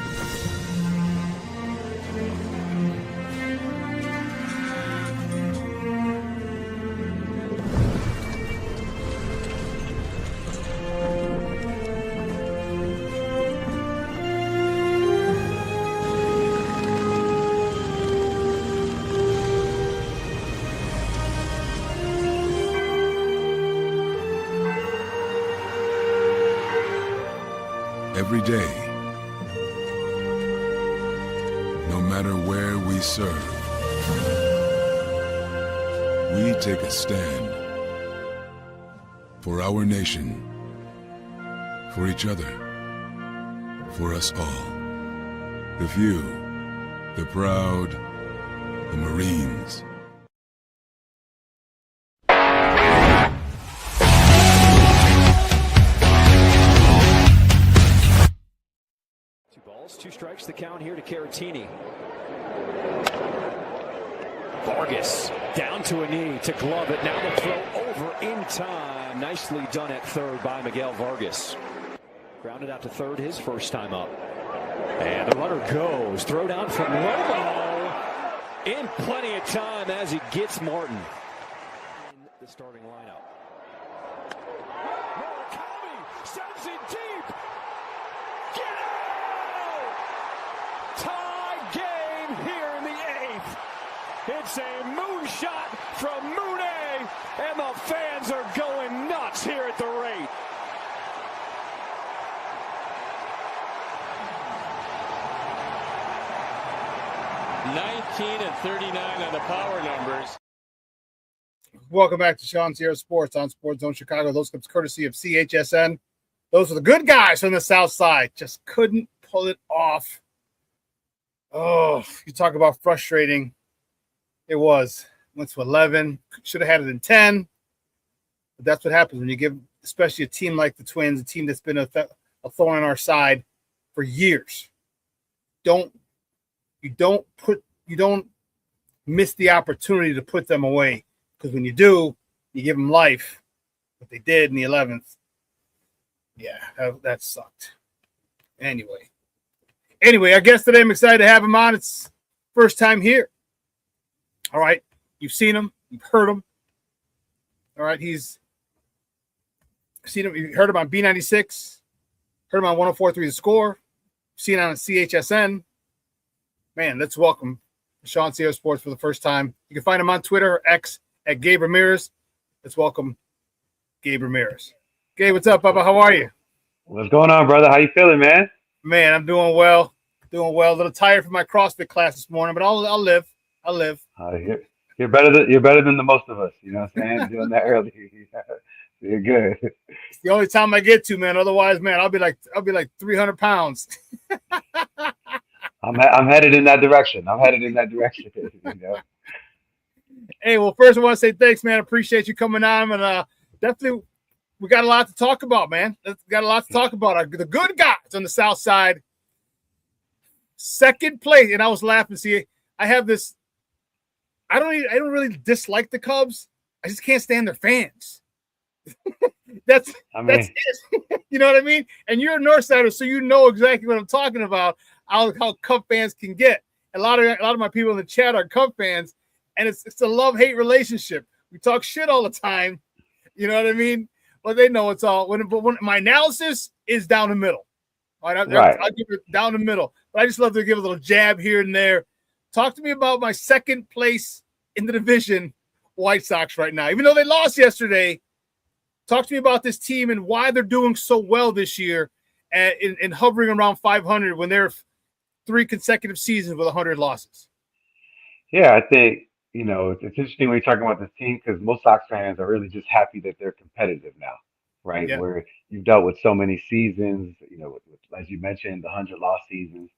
Every day, no matter where we serve, we take a stand for our nation, for each other, for us all. The few, the proud, the Marines. Two balls, two strikes, the count here to Caratini. Vargas down to a knee to glove it. Now the throw over in time. Nicely done at third by Miguel Vargas. Grounded out to third his first time up. And the runner goes. Throw down from Romo. In plenty of time as he gets Martin. In the starting lineup. Murakami sends it deep. Get out! Tie game here in the eighth. It's a moonshot from Mooney, and the fans are going nuts here at the rate. and 39 on the power numbers. Welcome back to Shawn Sierra Sports on Sports Zone Chicago. Those clips courtesy of CHSN. Those are the good guys from the South Side. Just couldn't pull it off. Oh, you talk about frustrating. It was. Went to 11. Should have had it in 10. But that's what happens when you give, especially a team like the Twins, a team that's been a thorn in our side for years. You don't miss the opportunity to put them away, because when you do, you give them life. What they did in the 11th, yeah, that sucked. Anyway, I guess today I'm excited to have him on. It's first time here. All right, you've seen him, you've heard him. All right, he's seen him. You heard him on B96, heard him on 104.3 The Score, seen him on CHSN. Man, let's welcome Shawn Sierra Sports for the first time. You can find him on Twitter or X at Gabe Ramirez. Let's welcome Gabe Ramirez. Gabe, what's up, Bubba? How are you? What's going on, brother? How you feeling, man? Man, I'm doing well. Doing well. A little tired from my CrossFit class this morning, but I'll live. You're better than the most of us. You know what I'm saying? Doing that early. You're good. It's the only time I get to, man. Otherwise, man, I'll be like 300 pounds. I'm headed in that direction. You know? Hey, well, first I want to say thanks, man. I appreciate you coming on, and definitely we got a lot to talk about, man. Got a lot to talk about. The good guys on the South Side, second place, and I was laughing. See, I have this. I don't really dislike the Cubs. I just can't stand their fans. That's it. You know what I mean? And you're a Northsider, so you know exactly what I'm talking about. How Cub fans can get. A lot of my people in the chat are Cub fans, and it's a love-hate relationship. We talk shit all the time. You know what I mean? But they know it's all. When my analysis is down the middle. All right, I'll give it down the middle. But I just love to give a little jab here and there. Talk to me about my second place in the division, White Sox right now. Even though they lost yesterday, talk to me about this team and why they're doing so well this year and hovering around 500 when they're 3 consecutive seasons with 100 losses. Yeah, I think, it's interesting when you're talking about this team, because most Sox fans are really just happy that they're competitive now, right? Yeah. Where you've dealt with so many seasons, with, as you mentioned, the 100 loss seasons.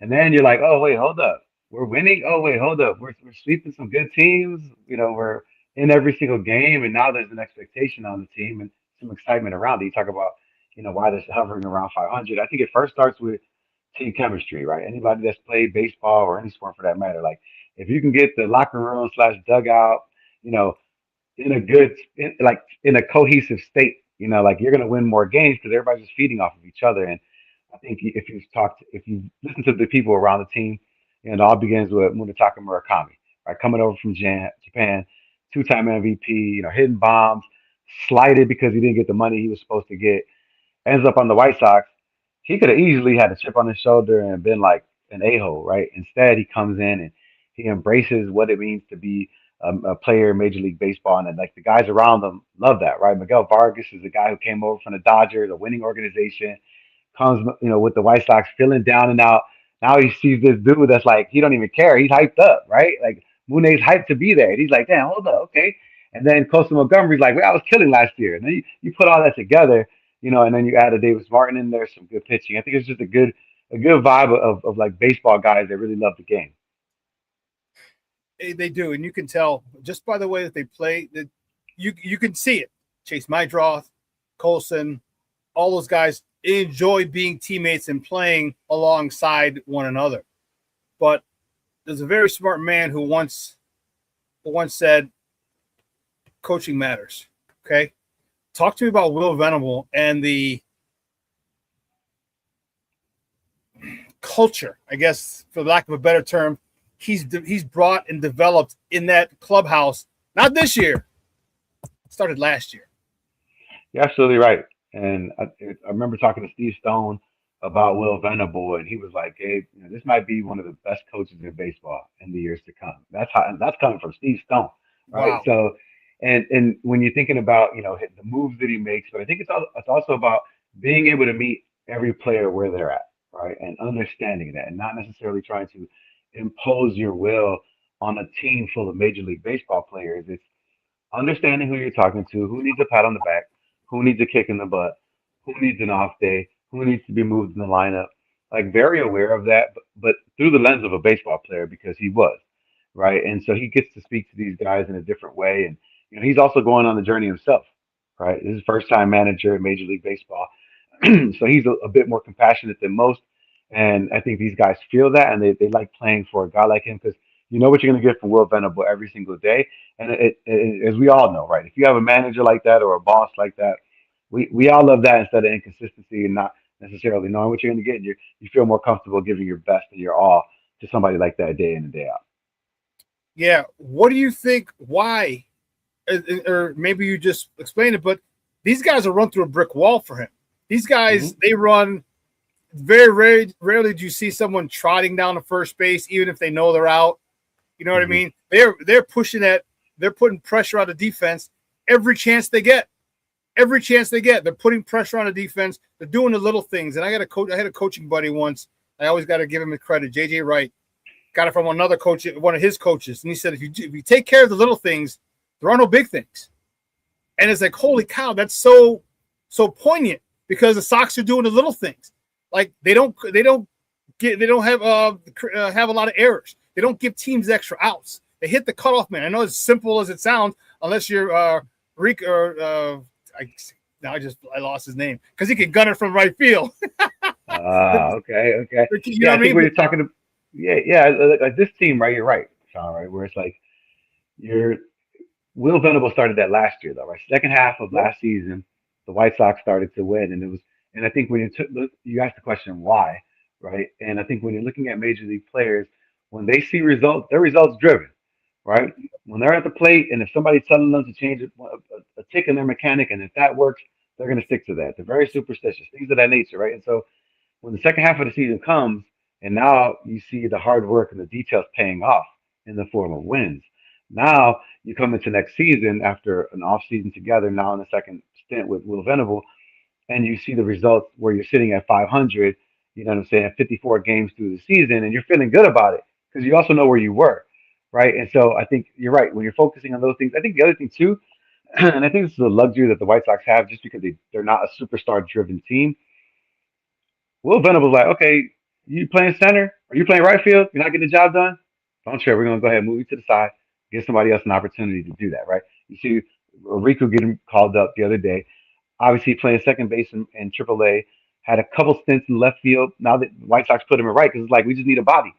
And then you're like, oh, wait, hold up. We're winning. Oh, wait, hold up. We're sweeping some good teams. We're in every single game. And now there's an expectation on the team and some excitement around it. You talk about, why they're hovering around 500. I think it first starts with team chemistry, right? Anybody that's played baseball or any sport for that matter, like if you can get the locker room / dugout, in a cohesive state, like you're going to win more games because everybody's just feeding off of each other. And I think if you listen to the people around the team, it all begins with Munetaka Murakami, right? Coming over from Japan, 2-time MVP, hitting bombs, slighted because he didn't get the money he was supposed to get, ends up on the White Sox. He could have easily had a chip on his shoulder and been like an a-hole, right? Instead, he comes in and he embraces what it means to be a player in Major League Baseball, and like the guys around him love that, right? Miguel Vargas is a guy who came over from the Dodgers, a winning organization, comes, with the White Sox, feeling down and out. Now he sees this dude that's like, he don't even care. He's hyped up, right? Like Mooney's hyped to be there. And he's like, damn, hold up, okay. And then Costa Montgomery's like, well, I was killing last year. And then you put all that together, and then you add a Davis Martin in there, some good pitching. I think it's just a good vibe of like baseball guys that really love the game. They do, and you can tell just by the way that they play. That you can see it. Chase Mydroth, Colson, all those guys enjoy being teammates and playing alongside one another. But there's a very smart man who once said, "Coaching matters." Okay, talk to me about Will Venable and the culture, I guess, for lack of a better term, he's brought and developed in that clubhouse. Not this year, started last year. You're absolutely right. And I remember talking to Steve Stone about Will Venable, and he was like, "Gabe, this might be one of the best coaches in baseball in the years to come." That's coming from Steve Stone, right? Wow. So, and when you're thinking about the moves that he makes, but I think it's also about being able to meet every player where they're at, right, and understanding that, and not necessarily trying to impose your will on a team full of Major League Baseball players. It's understanding who you're talking to, who needs a pat on the back, who needs a kick in the butt, who needs an off day, who needs to be moved in the lineup. Like very aware of that, but through the lens of a baseball player because he was, right? And so he gets to speak to these guys in a different way. And he's also going on the journey himself, right? This is his first time manager in Major League Baseball. So he's a bit more compassionate than most. And I think these guys feel that and they like playing for a guy like him because you know what you're going to get from Will Venable every single day. And as we all know, right? If you have a manager like that or a boss like that, we all love that instead of inconsistency and not necessarily knowing what you're going to get. You feel more comfortable giving your best and your all to somebody like that day in and day out. Yeah. What do you think? Why? Or maybe you just explain it, but these guys will run through a brick wall for him. These guys, they run very rarely do you see someone trotting down to first base, even if they know they're out. You know what I mean? They're pushing that. They're putting pressure on the defense every chance they get. Every chance they get, they're putting pressure on the defense. They're doing the little things. And I had a coaching buddy once. I always got to give him the credit. JJ Wright got it from another coach, one of his coaches, and he said, if you take care of the little things, there are no big things. And it's like, holy cow, that's so poignant because the Sox are doing the little things. Like they don't have a lot of errors. They don't give teams extra outs. They hit the cutoff man. I know as simple as it sounds, unless you're Rick or I lost his name because he can gun it from right field. Okay. You know I think what I mean? we're talking to like this team, right? You're right, Shawn, right? Where it's like Will Venable started that last year, though, right? Second half of last season, the White Sox started to win, and I think when you asked the question why, right? And I think when you're looking at major league players, when they see results, they're results driven, right? When they're at the plate, and if somebody's telling them to change a tick in their mechanic, and if that works, they're going to stick to that. They're very superstitious, things of that nature, right? And so when the second half of the season comes, and now you see the hard work and the details paying off in the form of wins. Now you come into next season after an off season together, now in the second stint with Will Venable, and you see the results where you're sitting at 500, you know what I'm saying, 54 games through the season, and you're feeling good about it because you also know where you were, right? And so I think you're right. When you're focusing on those things, I think the other thing too, and I think this is a luxury that the White Sox have just because they're not a superstar-driven team. Will Venable's like, okay, you playing center? Are you playing right field? You're not getting the job done? Don't trip. We're going to go ahead and move you to the side, give somebody else an opportunity to do that, right? You see Riku getting called up the other day. Obviously playing second base in AAA, had a couple stints in left field. Now that the White Sox put him in right because it's like, we just need a body.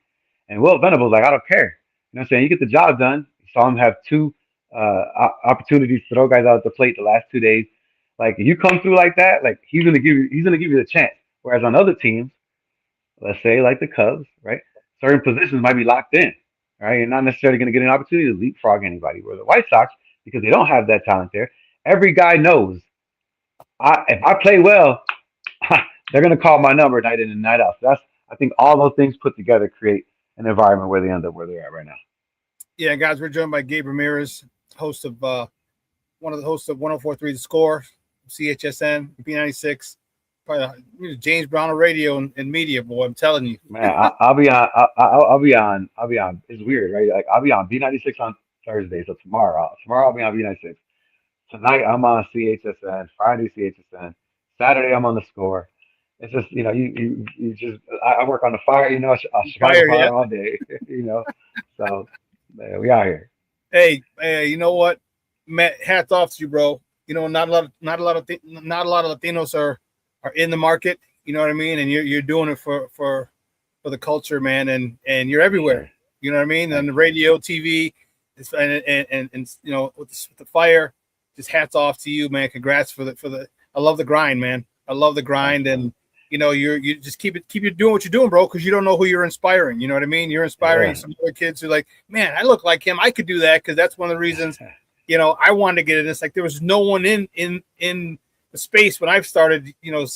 And Will Venable's like, I don't care. You know what I'm saying? You get the job done. You saw him have two opportunities to throw guys out at the plate the last 2 days. Like, if you come through like that, like he's gonna give you the chance. Whereas on other teams, let's say like the Cubs, right? Certain positions might be locked in, right? You're not necessarily going to get an opportunity to leapfrog anybody. Where the White Sox, because they don't have that talent there, every guy knows if I play well, they're going to call my number night in and night out. So I think all those things put together create an environment where they end up where they're at right now. Yeah, guys, we're joined by Gabe Ramirez, host of one of the hosts of 104.3 The Score, CHSN, B96. Probably James Brown on radio and media, boy. I'm telling you, man. I'll be on. It's weird, right? Like I'll be on B96 on Thursday, so tomorrow I'll be on B96. Tonight I'm on CHSN. Friday CHSN. Saturday I'm on The Score. It's just you just I work on the fire, Chicago Fire all day, So We out here. Hey, you know what, Matt? Hats off to you, bro. You know, not a lot of Latinos are in the market. You know what I mean? And you're doing it for the culture, man. And you're everywhere. You know what I mean? On the radio, TV, and you know, with the fire. Just hats off to you, man. Congrats for the. I love the grind, man. I love the grind, and you know, you just keep doing what you're doing, bro, because you don't know who you're inspiring. You know what I mean? You're inspiring some other kids who are like, man, I look like him. I could do that, because that's one of the reasons, you know, I wanted to get in this. Like, there was no one in the space when I started, you know,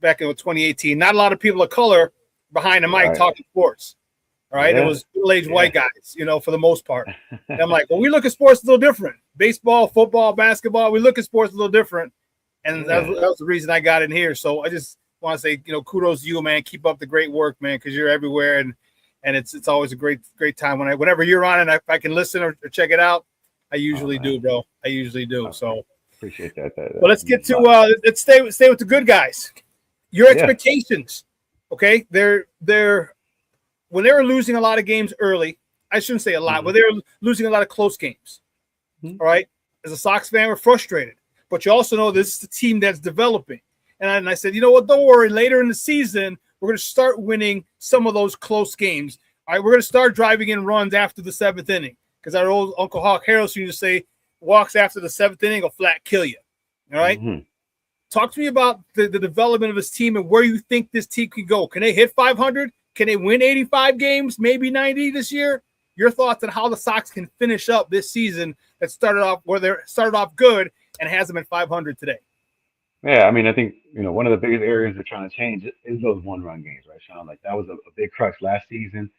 back in 2018. Not a lot of people of color behind the mic talking sports. All right, it was middle-aged white guys, you know, for the most part. And I'm like, well, we look at sports a little different. Baseball, football, basketball, we look at sports a little different. And that was the reason I got in here. So I just want to say, you know, kudos to you, man. Keep up the great work, man, because you're everywhere, and it's always a great time whenever you're on, and if I can listen or check it out, I usually do, bro. I usually do. So appreciate that. But let's get to let's stay with the good guys. Your expectations, okay? They're when they were losing a lot of games early. I shouldn't say a lot, but they were losing a lot of close games. All right, as a Sox fan, we're frustrated. But you also know this is the team that's developing. And I said, you know what? Don't worry. Later in the season, we're going to start winning some of those close games. All right, we're going to start driving in runs after the 7th inning, because our old Uncle Hawk Harrelson used to say, walks after the 7th inning will flat kill you. All right? Talk to me about the development of this team and where you think this team can go. Can they hit 500? Can they win 85 games, maybe 90 this year? Your thoughts on how the Sox can finish up this season that started off good and has them at 500 today. Yeah, I mean, I think, you know, one of the biggest areas they're trying to change is those one-run games, right, Shawn? Like, that was a big crux last season.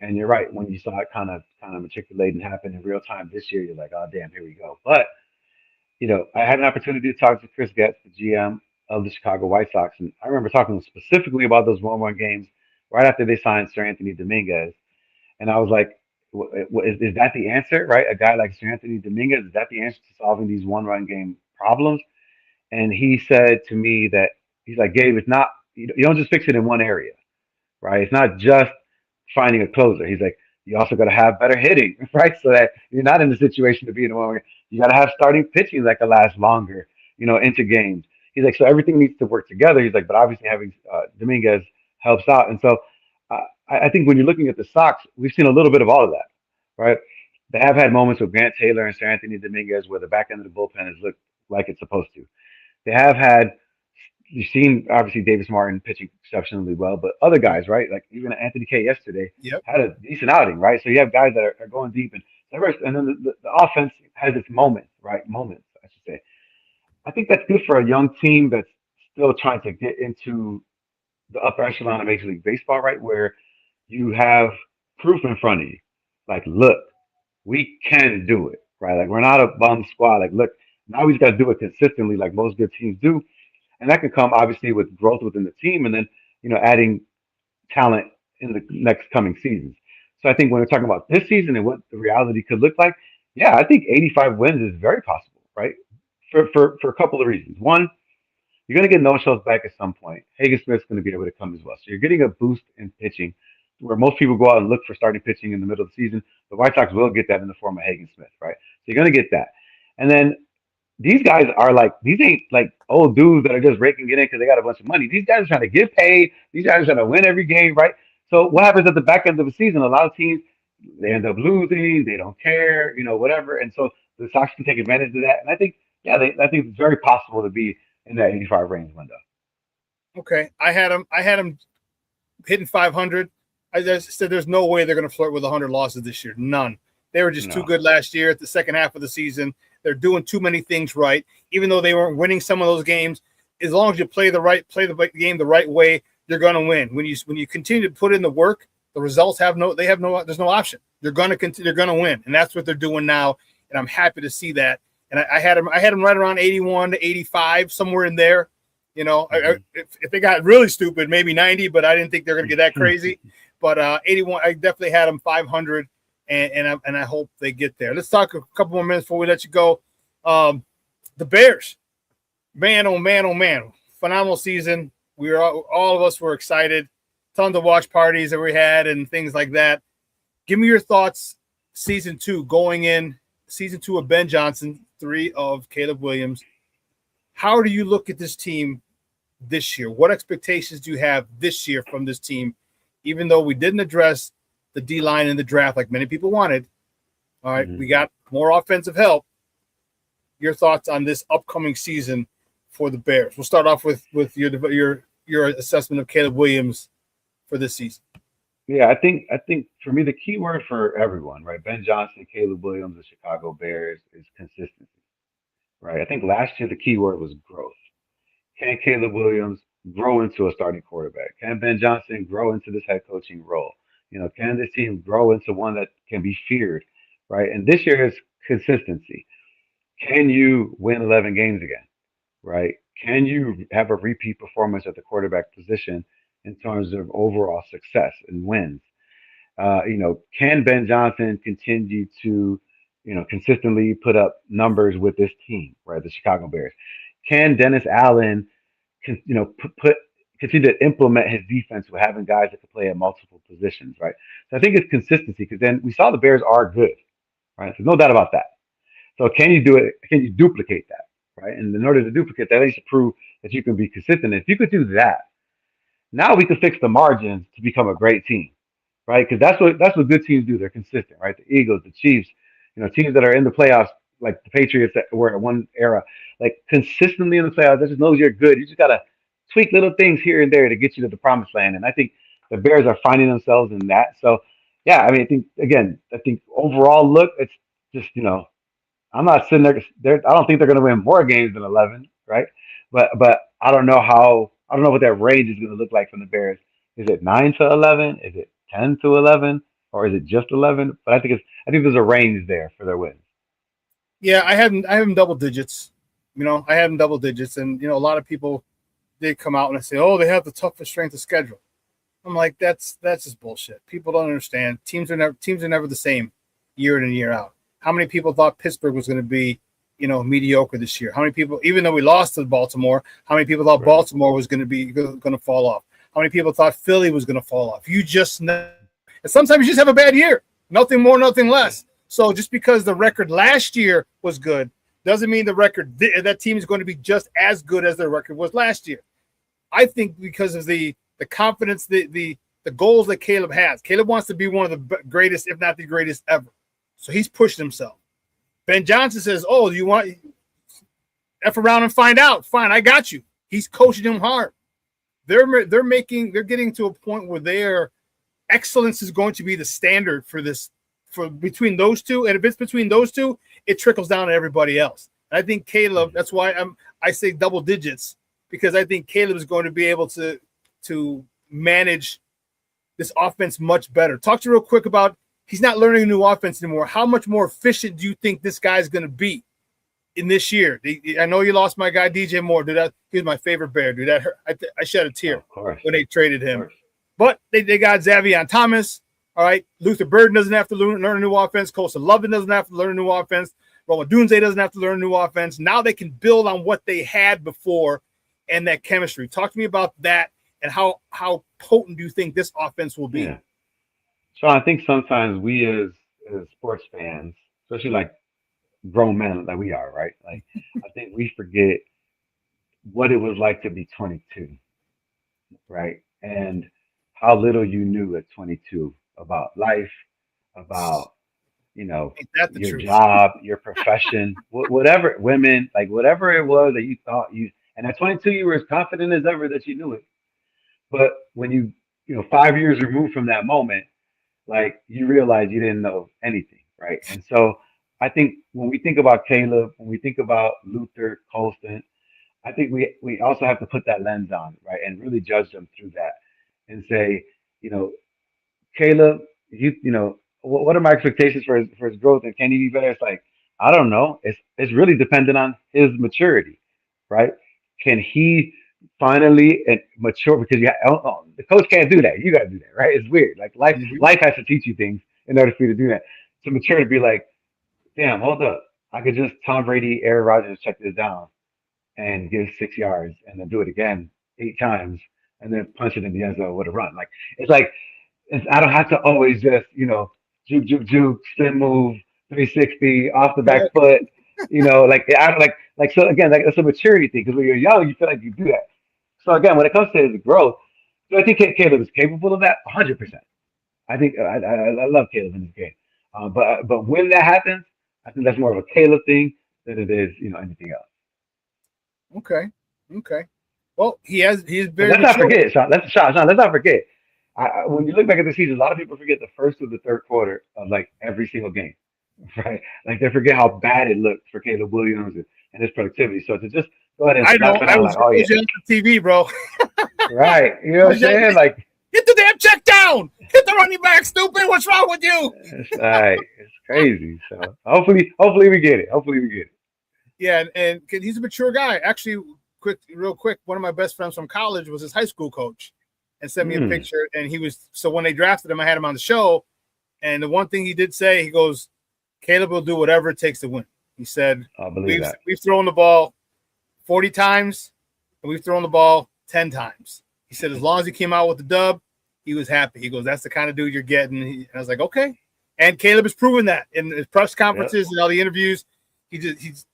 And you're right, when you saw it kind of matriculate and happen in real time this year, you're like, oh, damn, here we go. But, you know, I had an opportunity to talk to Chris Getz, the GM of the Chicago White Sox, and I remember talking specifically about those one-run games right after they signed Sir Anthony Dominguez. And I was like, is that the answer, right? A guy like Sir Anthony Dominguez, is that the answer to solving these one-run game problems? And he said to me that, he's like, Gabe, it's not, you don't just fix it in one area, right? It's not just finding a closer. He's like, you also got to have better hitting, right? So that you're not in the situation to be in the one. You got to have starting pitching that can last longer, you know, into games. He's like, so everything needs to work together. He's like, but obviously having Dominguez helps out. And so I think when you're looking at the Sox, we've seen a little bit of all of that, right? They have had moments with Grant Taylor and Sir Anthony Dominguez where the back end of the bullpen has looked like it's supposed to. They have had, you've seen obviously Davis Martin pitching exceptionally well, but other guys, right? Like even Anthony K yesterday had a decent outing, right? So you have guys that are going deep, and then the offense has its moments, right? Moments, I should say. I think that's good for a young team that's still trying to get into the upper echelon of Major League Baseball, right? Where you have proof in front of you. Like, look, we can do it, right? Like, we're not a bum squad. Like, look, now we just got to do it consistently like most good teams do. And that can come, obviously, with growth within the team and then, you know, adding talent in the next coming seasons. So I think when we're talking about this season and what the reality could look like, yeah, I think 85 wins is very possible, right? For a couple of reasons. One, you're going to get no-shows back at some point. Hagen Smith's going to be able to come as well. So you're getting a boost in pitching where most people go out and look for starting pitching in the middle of the season. The White Sox will get that in the form of Hagen Smith, right? So you're going to get that. And then these guys are like, these ain't like old dudes that are just raking it in because they got a bunch of money. These guys are trying to get paid. These guys are trying to win every game, right? So what happens at the back end of the season? A lot of teams, they end up losing. They don't care, you know, whatever. And so the Sox can take advantage of that. And I think, yeah, I think it's very possible to be in that 85 range window. Okay, I had them hitting 500. I just said there's no way they're going to flirt with 100 losses this year. None. They were just too good last year at the second half of the season. They're doing too many things right, even though they weren't winning some of those games. As long as you play the game the right way, you're going to win. When you continue to put in the work, the results there's no option. They're going to continue. They're going to win, and that's what they're doing now. And I'm happy to see that. And I had them right around 81 to 85, somewhere in there. You know, if they got really stupid, maybe 90, but I didn't think they're going to get that crazy. But 81, I definitely had them 500, and I hope they get there. Let's talk a couple more minutes before we let you go. The Bears, man, oh man, oh man, phenomenal season. We were all of us were excited. Tons of watch parties that we had and things like that. Give me your thoughts season 2 going in, season 2 of Ben Johnson, 3 of Caleb Williams. How do you look at this team this year? What expectations do you have this year from this team? Even though we didn't address the D-line in the draft like many people wanted, all right, we got more offensive help. Your thoughts on this upcoming season for the Bears? We'll start off with your assessment of Caleb Williams for this season. Yeah, I think for me the key word for everyone, right? Ben Johnson, Caleb Williams, the Chicago Bears is consistency, right? I think last year the key word was growth. Can Caleb Williams grow into a starting quarterback? Can Ben Johnson grow into this head coaching role? Can this team grow into one that can be feared, right? And this year is consistency. Can you win 11 games again, right? Can you have a repeat performance at the quarterback position in terms of overall success and wins? Can Ben Johnson continue to, consistently put up numbers with this team, right? The Chicago Bears. Can Dennis Allen, continue to implement his defense with having guys that can play at multiple positions, right? So I think it's consistency because then we saw the Bears are good, right? There's no doubt about that. So can you do it? Can you duplicate that, right? And in order to duplicate that, you should prove that you can be consistent. If you could do that, now we can fix the margins to become a great team, right? Because that's what good teams do. They're consistent, right? The Eagles, the Chiefs, teams that are in the playoffs, like the Patriots that were at one era, like consistently in the playoffs. That just knows you're good. You just gotta tweak little things here and there to get you to the promised land. And I think the Bears are finding themselves in that. So yeah, I mean, I think overall look, it's just I'm not sitting there. I don't think they're going to win more games than 11, right? But I don't know what that range is going to look like from the Bears. Is it 9 to 11? Is it 10 to 11? Or is it just 11? But I think there's a range there for their wins. Yeah, I have them double digits. I have them double digits, and a lot of people did come out and say, "Oh, they have the toughest strength of schedule." I'm like, that's just bullshit. People don't understand. Teams are never the same year in and year out. How many people thought Pittsburgh was going to be, mediocre this year? How many people, even though we lost to Baltimore, how many people thought Baltimore was going to fall off? How many people thought Philly was going to fall off? You just know. And sometimes you just have a bad year. Nothing more, nothing less. So just because the record last year was good doesn't mean the record that team is going to be just as good as their record was last year. I think because of the confidence, the goals that Caleb has. Caleb wants to be one of the greatest, if not the greatest ever. So he's pushing himself. Ben Johnson says, "Oh, do you want F around and find out? Fine, I got you." He's coaching him hard. They're getting to a point where their excellence is going to be the standard for between those two. And if it's between those two, it trickles down to everybody else. And I think Caleb, that's why I say double digits, because I think Caleb is going to be able to manage this offense much better. Talk to you real quick about, he's not learning a new offense anymore. How much more efficient do you think this guy's going to be in this year? I know you lost my guy DJ Moore. He was my favorite Bear. Dude, that hurt. I shed a tear when they traded him. But they got Xavier Thomas. All right, Luther Burden doesn't have to learn a new offense. Colson Lovin doesn't have to learn a new offense. Roma Dunze doesn't have to learn a new offense. Now they can build on what they had before and that chemistry. Talk to me about that and how potent do you think this offense will be? Yeah. So I think sometimes we as sports fans, especially like grown men like we are, right? Like I think we forget what it was like to be 22, right? And how little you knew at 22 about life, about your truth? job, your profession, whatever, women, like whatever it was that you thought you. And at 22, you were as confident as ever that you knew it. But when you 5 years removed from that moment, like you realize you didn't know anything, right? And so I think when we think about Caleb, when we think about Luther, Colston, I think we also have to put that lens on, right, and really judge them through that and say, Caleb, what are my expectations for his growth, and can he be better? It's like, I don't know. It's really dependent on his maturity, right? Can he finally mature? Because the coach can't do that. You got to do that, right? It's weird. Like life has to teach you things in order for you to do that. To mature, to be like, damn, hold up. I could just Tom Brady, Aaron Rodgers check this down and give 6 yards and then do it again 8 times and then punch it in the end zone with a run. Like it's like I don't have to always just juke, spin move, 360, off the back foot. You know, like so again, like that's a maturity thing because when you're young, you feel like you do that. So again, when it comes to his growth, do I think Caleb is capable of that? 100%. I think I love Caleb in this game. But when that happens, I think that's more of a Caleb thing than it is, anything else. Okay. Well, he's very. Let's not forget, Sean. Let's not forget. When you look back at the season, a lot of people forget the first or the third quarter of like every single game, right? Like they forget how bad it looked for Caleb Williams and his productivity. So to just go ahead and snap it out like, oh yeah, on TV, bro. Right? You know what I'm saying? Like, hit the damn check down. Hit the running back, stupid. What's wrong with you? It's crazy. So hopefully we get it. Yeah, and he's a mature guy. Actually, real quick, one of my best friends from college was his high school coach and sent me a picture. And so when they drafted him, I had him on the show. And the one thing he did say, he goes, Caleb will do whatever it takes to win. He said, we've thrown the ball 40 times and we've thrown the ball 10 times. He said, as long as he came out with the dub, he was happy. He goes, that's the kind of dude you're getting. And I was like, okay. And Caleb has proven that in his press conferences and all the interviews. He's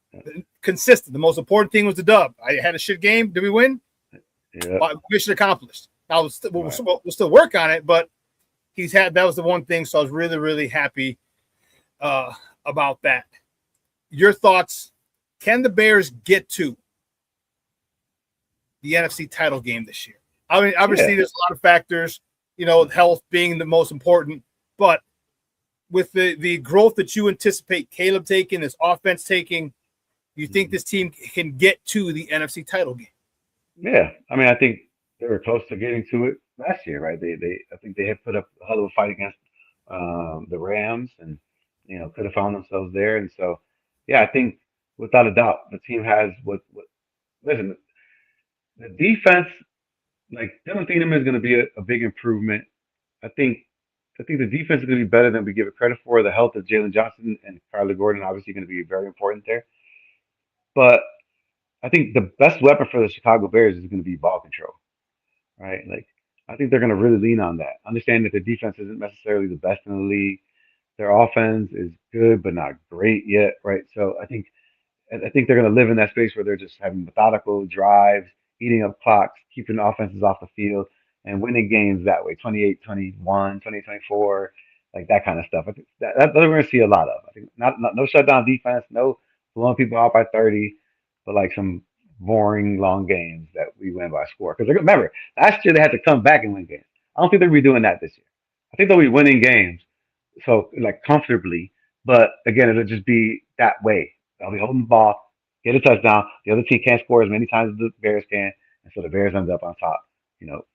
consistent. The most important thing was the dub. I had a shit game. Did we win? Yeah. Mission accomplished. Now we'll still work on it, but that was the one thing. So I was really, really happy about that. Your thoughts? Can the Bears get to the NFC title game this year? I mean, obviously there's a lot of factors, health being the most important, but with the growth that you anticipate Caleb taking, this offense taking, you think this team can get to the NFC title game? Yeah. I mean, I think they were close to getting to it last year, right? I think they had put up a hell of a fight against the Rams and, could have found themselves there. And so, yeah, I think without a doubt, the team has listen, the defense, like Dylan Thieneman is going to be a big improvement. I think the defense is going to be better than we give it credit for. The health of Jalen Johnson and Kyler Gordon obviously going to be very important there. But I think the best weapon for the Chicago Bears is going to be ball control, right? Like I think they're going to really lean on that. Understand that their defense isn't necessarily the best in the league. Their offense is good but not great yet, right? So I think they're going to live in that space where they're just having methodical drives, eating up clocks, keeping the offenses off the field, and winning games that way, 28-21, 20-24, like that kind of stuff. I think that we're going to see a lot of. I think not no shutdown defense, no blowing people out by 30, but like some boring long games that we win by a score. Because remember, last year they had to come back and win games. I don't think they'll be doing that this year. I think they'll be winning games, so like comfortably. But again, it'll just be that way. They'll be holding the ball, get a touchdown. The other team can't score as many times as the Bears can, and so the Bears end up on top.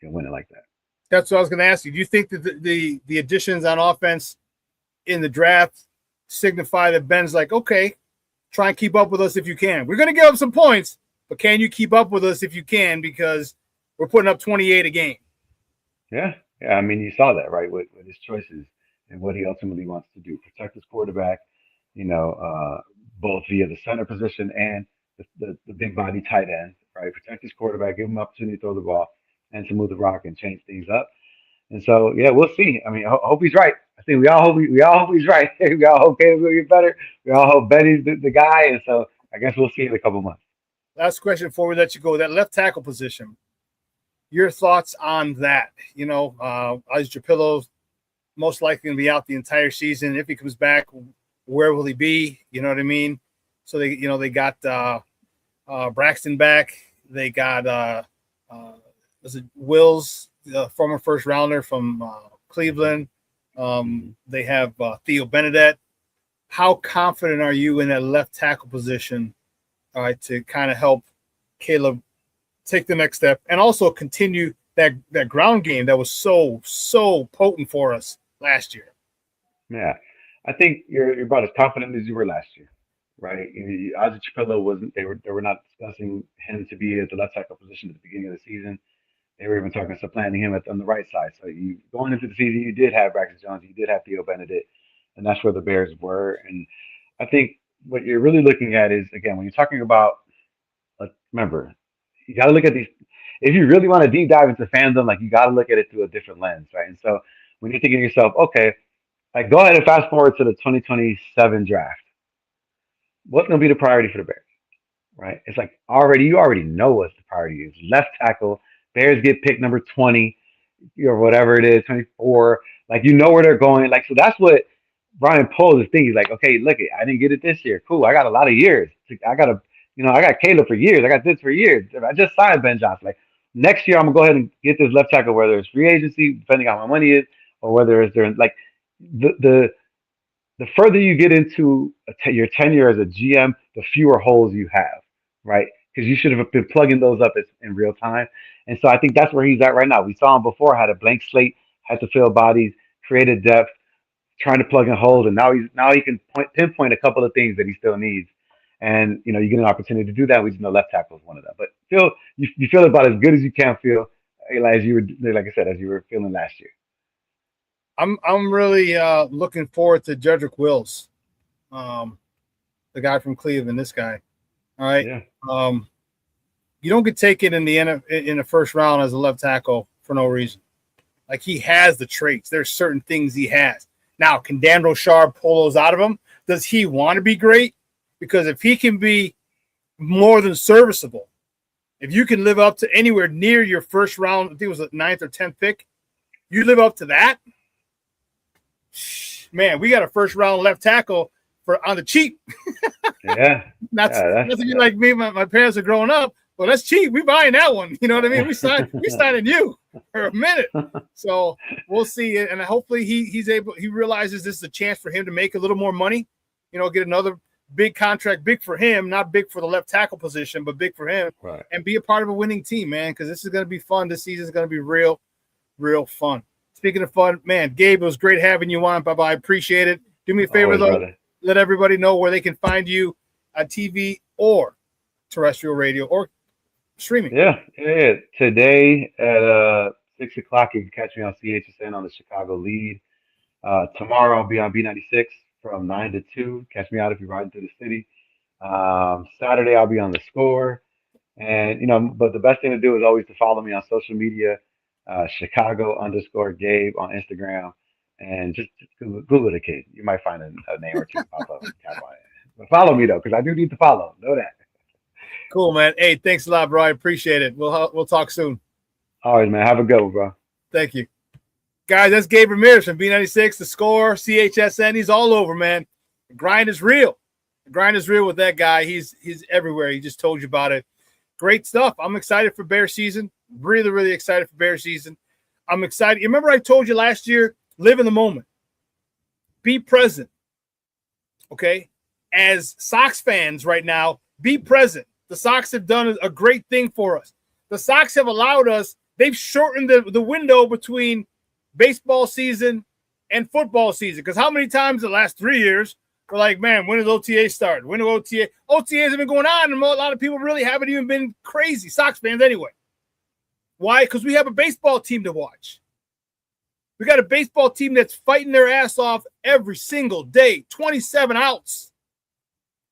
Winning like that. That's what I was going to ask you. Do you think that the additions on offense in the draft signify that Ben's like, okay, try and keep up with us if you can. We're going to give up some points, but can you keep up with us if you can? Because we're putting up 28 a game. Yeah. I mean, you saw that, right, with his choices and what he ultimately wants to do. Protect his quarterback, both via the center position and the big body tight end, right? Protect his quarterback, give him an opportunity to throw the ball and to move the rock and change things up. And so, yeah, we'll see. I mean, I hope he's right. I think we all hope he's right. We all hope Caleb will get better. We all hope Benny's the guy. And so I guess we'll see in a couple months. Last question before we let you go. That left tackle position, your thoughts on that? Is Japillo most likely going to be out the entire season? If he comes back, where will he be? You know what I mean? So they got Braxton back. They got was it Wills, the former first rounder from Cleveland. They have Theo Benedette. How confident are you in that left tackle position to kind of help Caleb take the next step and also continue that ground game that was so potent for us last year? Yeah, I think you're about as confident as you were last year, right? Ozzie Chapello wasn't. They were not discussing him to be at the left tackle position at the beginning of the season. They were even talking supplanting him on the right side. So you going into the season, you did have Braxton Jones, you did have Theo Benedict, and that's where the Bears were. And I think what you're really looking at is, again, when you're talking about, remember, you got to look at these. If you really want to deep dive into fandom, like you got to look at it through a different lens, right? And so when you're thinking to yourself, okay, Like, go ahead and fast forward to the 2027 draft. What's going to be the priority for the Bears? Right? It's like you already know what the priority is. Left tackle. Bears get pick number 20 or whatever it is, 24. Like, you know where they're going. Like, so that's what Brian Poles is thinking. He's like, okay, look, I didn't get it this year. Cool. I got a lot of years. I got Caleb for years. I got this for years. I just signed Ben Johnson. Like, next year, I'm gonna go ahead and get this left tackle, whether it's free agency, depending on how my money is, or whether it's during like the further you get into your tenure as a GM, the fewer holes you have, right? Because you should have been plugging those up in real time. And so I think that's where he's at right now. We saw him before, had a blank slate, had to fill bodies, created depth, trying to plug in holes, and now he can pinpoint a couple of things that he still needs. And you get an opportunity to do that. We just know left tackle is one of them. But you feel about as good as you can feel, as you were, like I said, as you were feeling last year. I'm really looking forward to Jedrick Wills, the guy from Cleveland. This guy, all right. Yeah. You don't get taken in the first round as a left tackle for no reason. Like, he has the traits. There's certain things he has. Now, can Dan Rochard pull those out of him? Does he want to be great? Because if he can be more than serviceable, if you can live up to anywhere near your first round, I think it was the 9th or 10th pick, you live up to that. Man, we got a first round left tackle on the cheap. Yeah. That's like me. My parents are growing up. Well, that's cheap. We buying that one. You know what I mean? We signing you for a minute. So we'll see. And hopefully he realizes this is a chance for him to make a little more money. Get another big contract, big for him, not big for the left tackle position, but big for him. Right. And be a part of a winning team, man, because this is going to be fun. This season is going to be real, real fun. Speaking of fun, man, Gabe, it was great having you on. Bye-bye. I appreciate it. Do me a favor, Always, though. brother. Let everybody know where they can find you on TV or terrestrial radio or streaming. Yeah. Today at 6 o'clock, you can catch me on CHSN on the Chicago lead. Tomorrow I'll be on B96 from 9 to 2. Catch me out if you're riding through the city. Saturday I'll be on the Score. And, but the best thing to do is always to follow me on social media. Chicago_Gabe on Instagram, and just Google the kid. You might find a name or two pop up. But follow me though, because I do need to follow. Know that. Cool, man. Hey, thanks a lot, bro. I appreciate it. We'll talk soon. All right, man. Have a good one, bro. Thank you, guys. That's Gabe Ramirez from B96, the Score, CHSN. He's all over, man. The grind is real. The grind is real with that guy. He's everywhere. He just told you about it. Great stuff. I'm excited for Bear season. Really, really excited for Bear season. I'm excited. You remember I told you last year, live in the moment. Be present. Okay? As Sox fans right now, be present. The Sox have done a great thing for us. The Sox have allowed us, they've shortened the window between baseball season and football season. Because how many times the last 3 years, we're like, man, when does OTA start? When do OTA? OTAs have been going on, and a lot of people really haven't even been crazy. Sox fans anyway. Why? Because we have a baseball team to watch. We got a baseball team that's fighting their ass off every single day, 27 outs.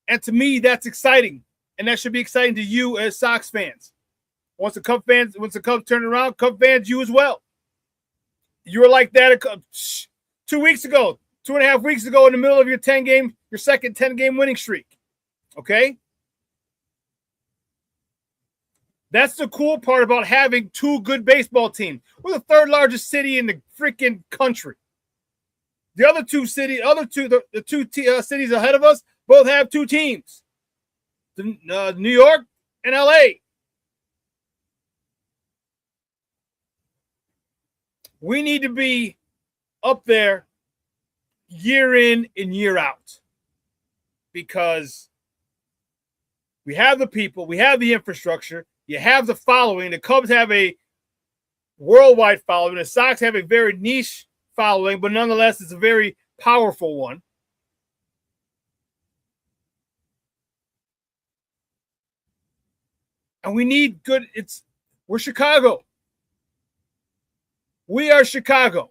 And to me, that's exciting. And that should be exciting to you as Sox fans. Once the Cubs turn around, Cub fans, you as well. You were like that 2 weeks ago, 2.5 weeks ago in the middle of your second 10-game winning streak. Okay? That's the cool part about having two good baseball teams. We're the third largest city in the freaking country. The other two cities, the two cities ahead of us, both have two teams. New York and LA. We need to be up there year in and year out because we have the people, we have the infrastructure, you have the following. The Cubs have a worldwide following. The Sox have a very niche following, but nonetheless, it's a very powerful one. And we need good. We're Chicago. We are Chicago.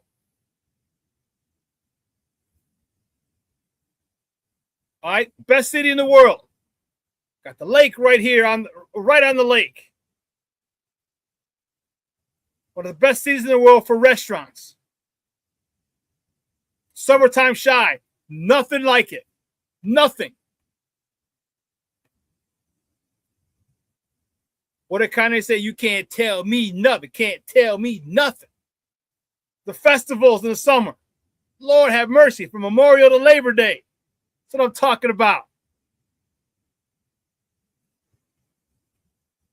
All right, best city in the world. Got the lake right here right on the lake. One of the best cities in the world for restaurants. Summertime shy. Nothing like it. Nothing. What it kind of say, you can't tell me nothing. Can't tell me nothing. The festivals in the summer. Lord have mercy, from Memorial to Labor Day. That's what I'm talking about.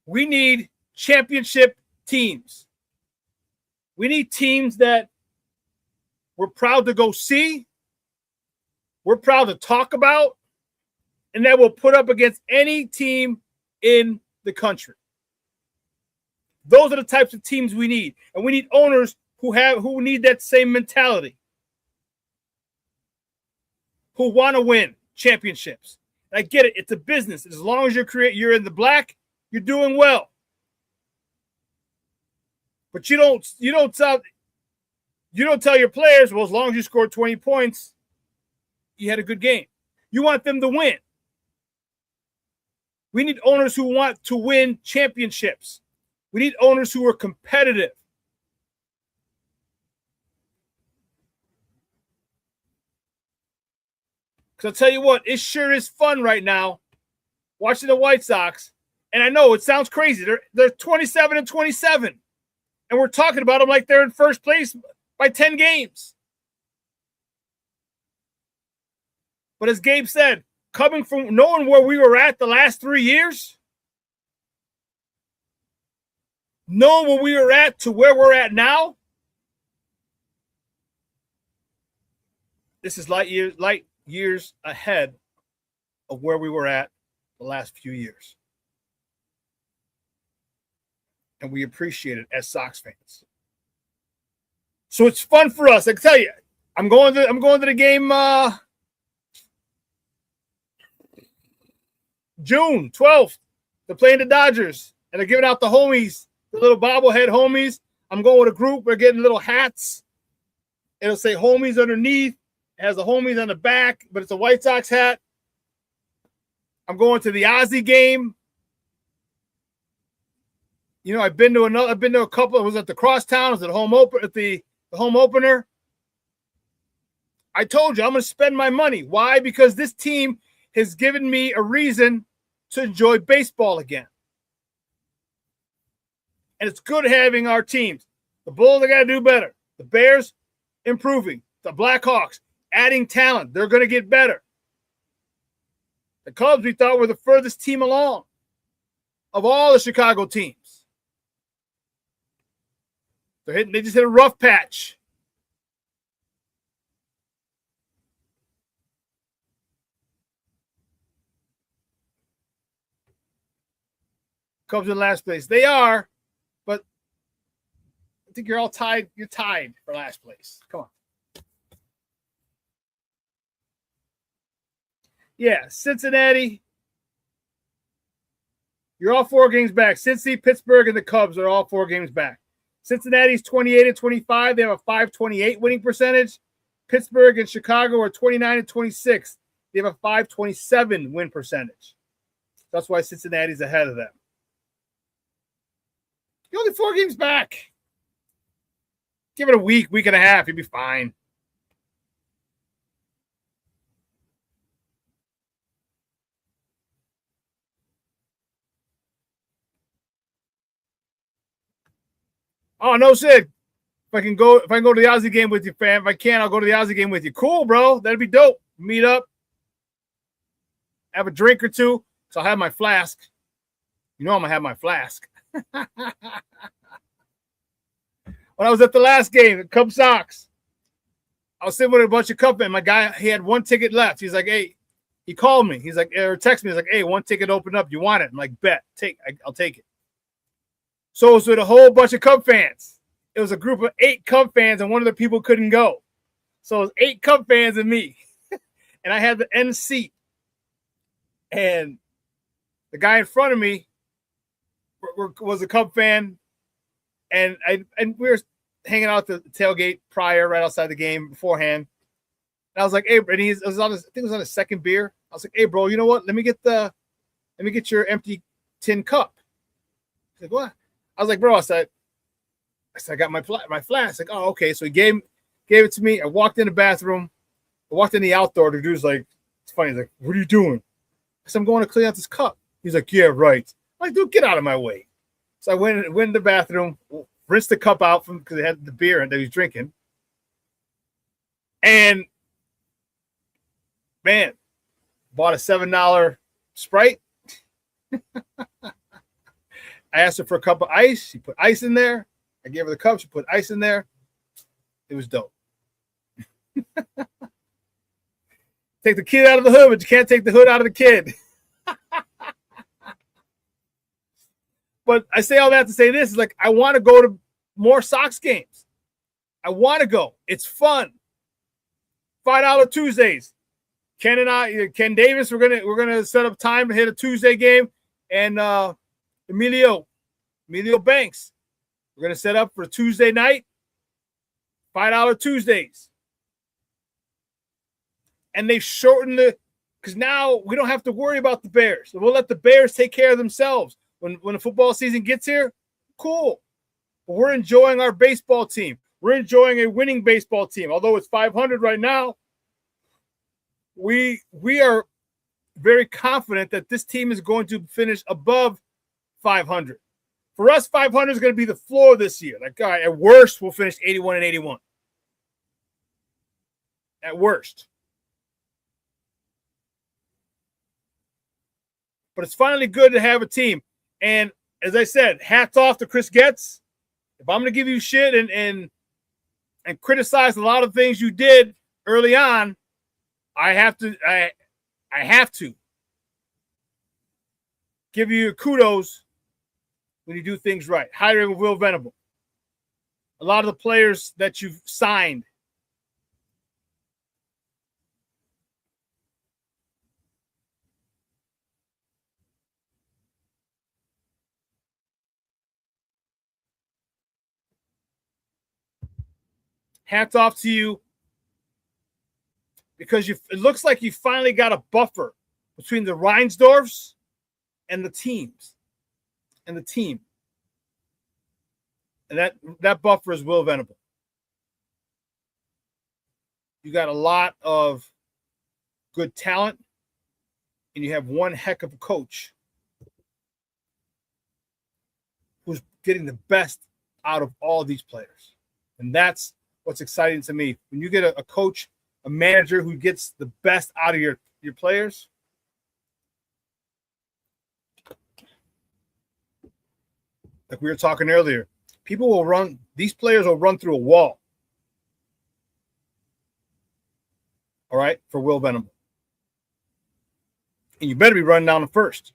We need championship teams. We need teams that we're proud to go see, we're proud to talk about, and that will put up against any team in the country. Those are the types of teams we need. And we need owners who need that same mentality, who want to win championships. I get it. It's a business. As long as you're in the black, you're doing well. But you don't tell your players, well, as long as you scored 20 points, you had a good game. You want them to win. We need owners who want to win championships. We need owners who are competitive. Because I'll tell you what, it sure is fun right now watching the White Sox. And I know it sounds crazy. They're 27-27. And we're talking about them like they're in first place by 10 games. But as Gabe said, coming from knowing where we were at the last 3 years, knowing where we were at to where we're at now, this is light years ahead of where we were at the last few years. And we appreciate it as Sox fans. So it's fun for us. I can tell you, I'm going to the game June 12th. They're playing the Dodgers, and they're giving out the homies, the little bobblehead homies. I'm going with a group. We're getting little hats. It'll say homies underneath. It has the homies on the back, but it's a White Sox hat. I'm going to the Ozzy game. You know, I've been to a couple. It was at the Crosstown. It was at the home opener. I told you I'm going to spend my money. Why? Because this team has given me a reason to enjoy baseball again. And it's good having our teams. The Bulls, they got to do better. The Bears, improving. The Blackhawks, adding talent. They're going to get better. The Cubs, we thought, were the furthest team along of all the Chicago teams. They just hit a rough patch. Cubs in last place. They are, but I think you're all tied. You're tied for last place. Come on. Yeah, Cincinnati. You're all 4 games back. Cincy, Pittsburgh, and the Cubs are all 4 games back. Cincinnati's 28-25. They have a .528 winning percentage. Pittsburgh and Chicago are 29-26. They have a .527 win percentage. That's why Cincinnati's ahead of them. You're only 4 games back. Give it a week and a half. You'll be fine. Oh, no, Sid. If I can go to the Ozzy game with you, fam. If I can, I'll go to the Ozzy game with you. Cool, bro. That'd be dope. Meet up. Have a drink or two. So I'll have my flask. You know I'm going to have my flask. When I was at the last game, the Cubs Sox, I was sitting with a bunch of Cubs fans. My guy, he had 1 ticket left. He's like, hey, he called me. He's like, or text me. He's like, hey, 1 ticket opened up. You want it? I'm like, bet. I'll take it. So it was with a whole bunch of Cub fans. It was a group of 8 Cub fans, and one of the people couldn't go. So it was 8 Cub fans and me. And I had the end seat. And the guy in front of me was a Cub fan. And we were hanging out at the tailgate prior, right outside the game beforehand. And I was like, hey, and I think it was on his second beer. I was like, hey, bro, you know what? Let me get your empty tin cup. He's like, what? I was like, bro, I said, I got my flask. Like, oh, okay. So he gave gave it to me. I walked in the bathroom. I walked in the outdoor. The dude's like, it's funny. He's like, what are you doing? I said, I'm going to clean out this cup. He's like, yeah, right. I'm like, dude, get out of my way. So I went in the bathroom, rinsed the cup out from because it had the beer that he was drinking. And man, bought a $7 Sprite. I asked her for a cup of ice. She put ice in there. I gave her the cup. She put ice in there. It was dope. Take the kid out of the hood, but you can't take the hood out of the kid. But I say all that to say this is like I want to go to more Sox games. I want to go. It's fun. $5 Tuesdays. Ken Davis, we're gonna set up time to hit a Tuesday game, and Emilio Banks, we're gonna set up for Tuesday night. $5 Tuesdays. And they've shortened because now we don't have to worry about the Bears. We'll let the Bears take care of themselves. When the football season gets here, cool. But we're enjoying our baseball team. We're enjoying a winning baseball team. Although it's 500 right now, we are very confident that this team is going to finish above 500. For us, 500 is going to be the floor this year. Like, all right, at worst, we'll finish 81-81. At worst. But it's finally good to have a team. And as I said, hats off to Chris Getz. If I'm going to give you shit and criticize a lot of things you did early on, I have to give you kudos when you do things right. Hiring Will Venable. A lot of the players that you've signed. Hats off to you because it looks like you finally got a buffer between the Reinsdorfs and the teams and the team. And that buffer is Will Venable. You got a lot of good talent, and you have one heck of a coach who's getting the best out of all these players. And that's what's exciting to me. When you get a coach, a manager who gets the best out of your players, like we were talking earlier, these players will run through a wall. All right, for Will Venable. And you better be running down the first.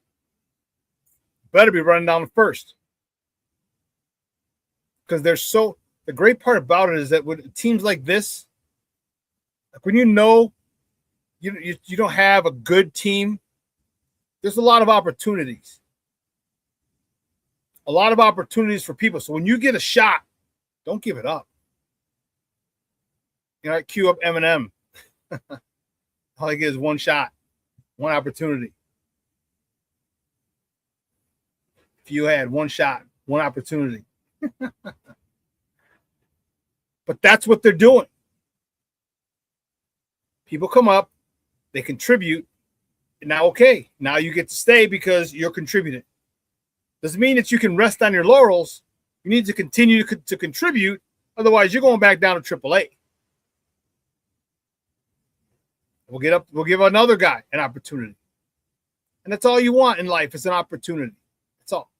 Because the great part about it is that with teams like this, like when you know you don't have a good team, there's a lot of opportunities. A lot of opportunities for people. So when you get a shot, don't give it up. You know, cue up Eminem. All I get is one shot, one opportunity. If you had one shot, one opportunity. But that's what they're doing. People come up, they contribute, and now, okay, now you get to stay because you're contributing. Doesn't mean that you can rest on your laurels. You need to continue to contribute. Otherwise, you're going back down to AAA. We'll give another guy an opportunity. And that's all you want in life is an opportunity. That's all.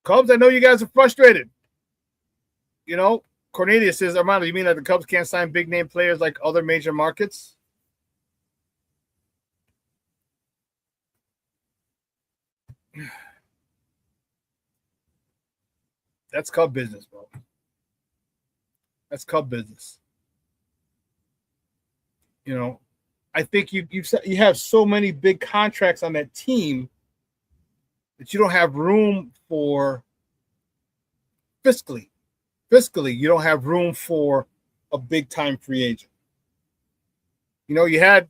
Cubs, I know you guys are frustrated. You know, Cornelius says, Armando, you mean that the Cubs can't sign big name players like other major markets? That's Cub business, bro. That's Cub business. You know, I think you have so many big contracts on that team that you don't have room for fiscally, you don't have room for a big-time free agent. You know, you had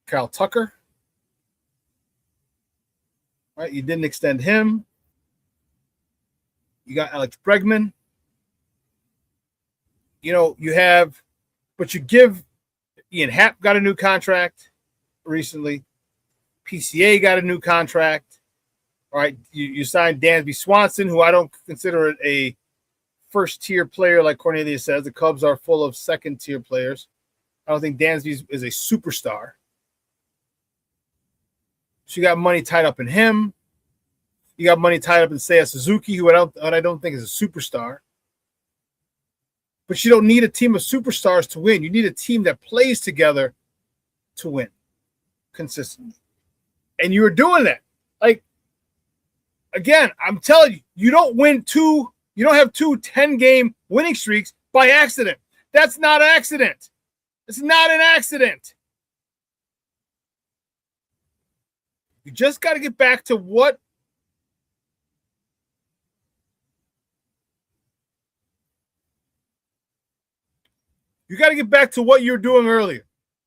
Kyle Tucker. Right? You didn't extend him. You got Alex Bregman. You have, but you give Ian Happ got a new contract recently. PCA got a new contract. All right, you signed Dansby Swanson, who I don't consider a first-tier player like Cornelius says. The Cubs are full of second-tier players. I don't think Dansby is a superstar. So you got money tied up in him. You got money tied up in Seiya Suzuki, who I don't think is a superstar. But you don't need a team of superstars to win. You need a team that plays together to win consistently. And you were doing that. Like, again, I'm telling you, you don't have two 10-game winning streaks by accident. That's not an accident. It's not an accident. You just got to get back to what you were doing earlier.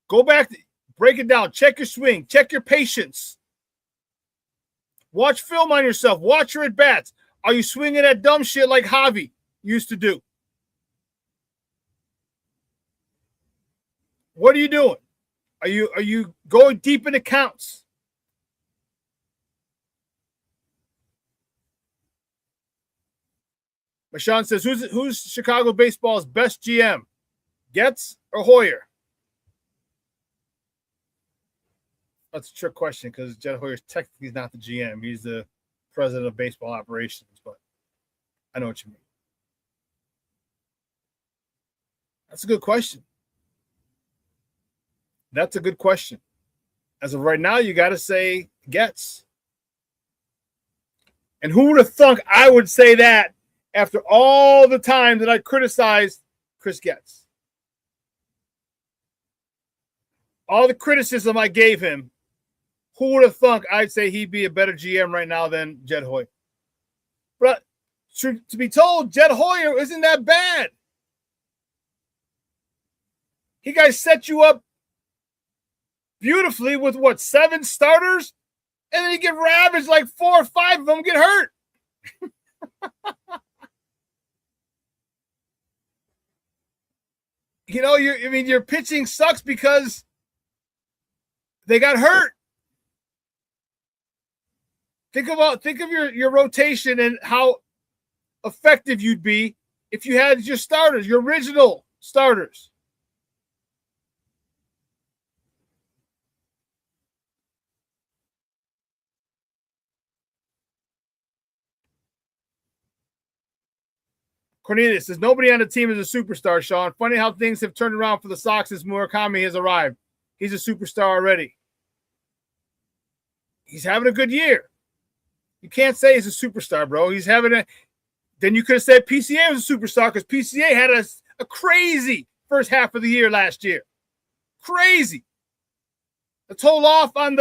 Go back, break it down, check your swing, check your patience. Watch film on yourself. Watch your at-bats. Are you swinging at dumb shit like Javi used to do? What are you doing? Are you going deep into counts? Shawn says, who's Chicago baseball's best GM? Getz or Hoyer? That's a trick question because Jed Hoyer technically is not the GM. He's the president of baseball operations, but I know what you mean. That's a good question. That's a good question. As of right now, you got to say Getz. And who would have thunk I would say that after all the time that I criticized Chris Getz? All the criticism I gave him, who would have thunk I'd say he'd be a better GM right now than Jed Hoyer? But to be told, Jed Hoyer isn't that bad. He guys set you up beautifully with 7 starters, and then you get ravaged like 4 or 5 of them get hurt. Your pitching sucks because they got hurt. Think of your rotation and how effective you'd be if you had your starters, your original starters. Cornelius says, nobody on the team is a superstar, Shawn. Funny how things have turned around for the Sox as Murakami has arrived. He's a superstar already. He's having a good year. You can't say he's a superstar, bro. Then you could have said PCA was a superstar because PCA had a crazy first half of the year last year. Crazy. Let's hold off on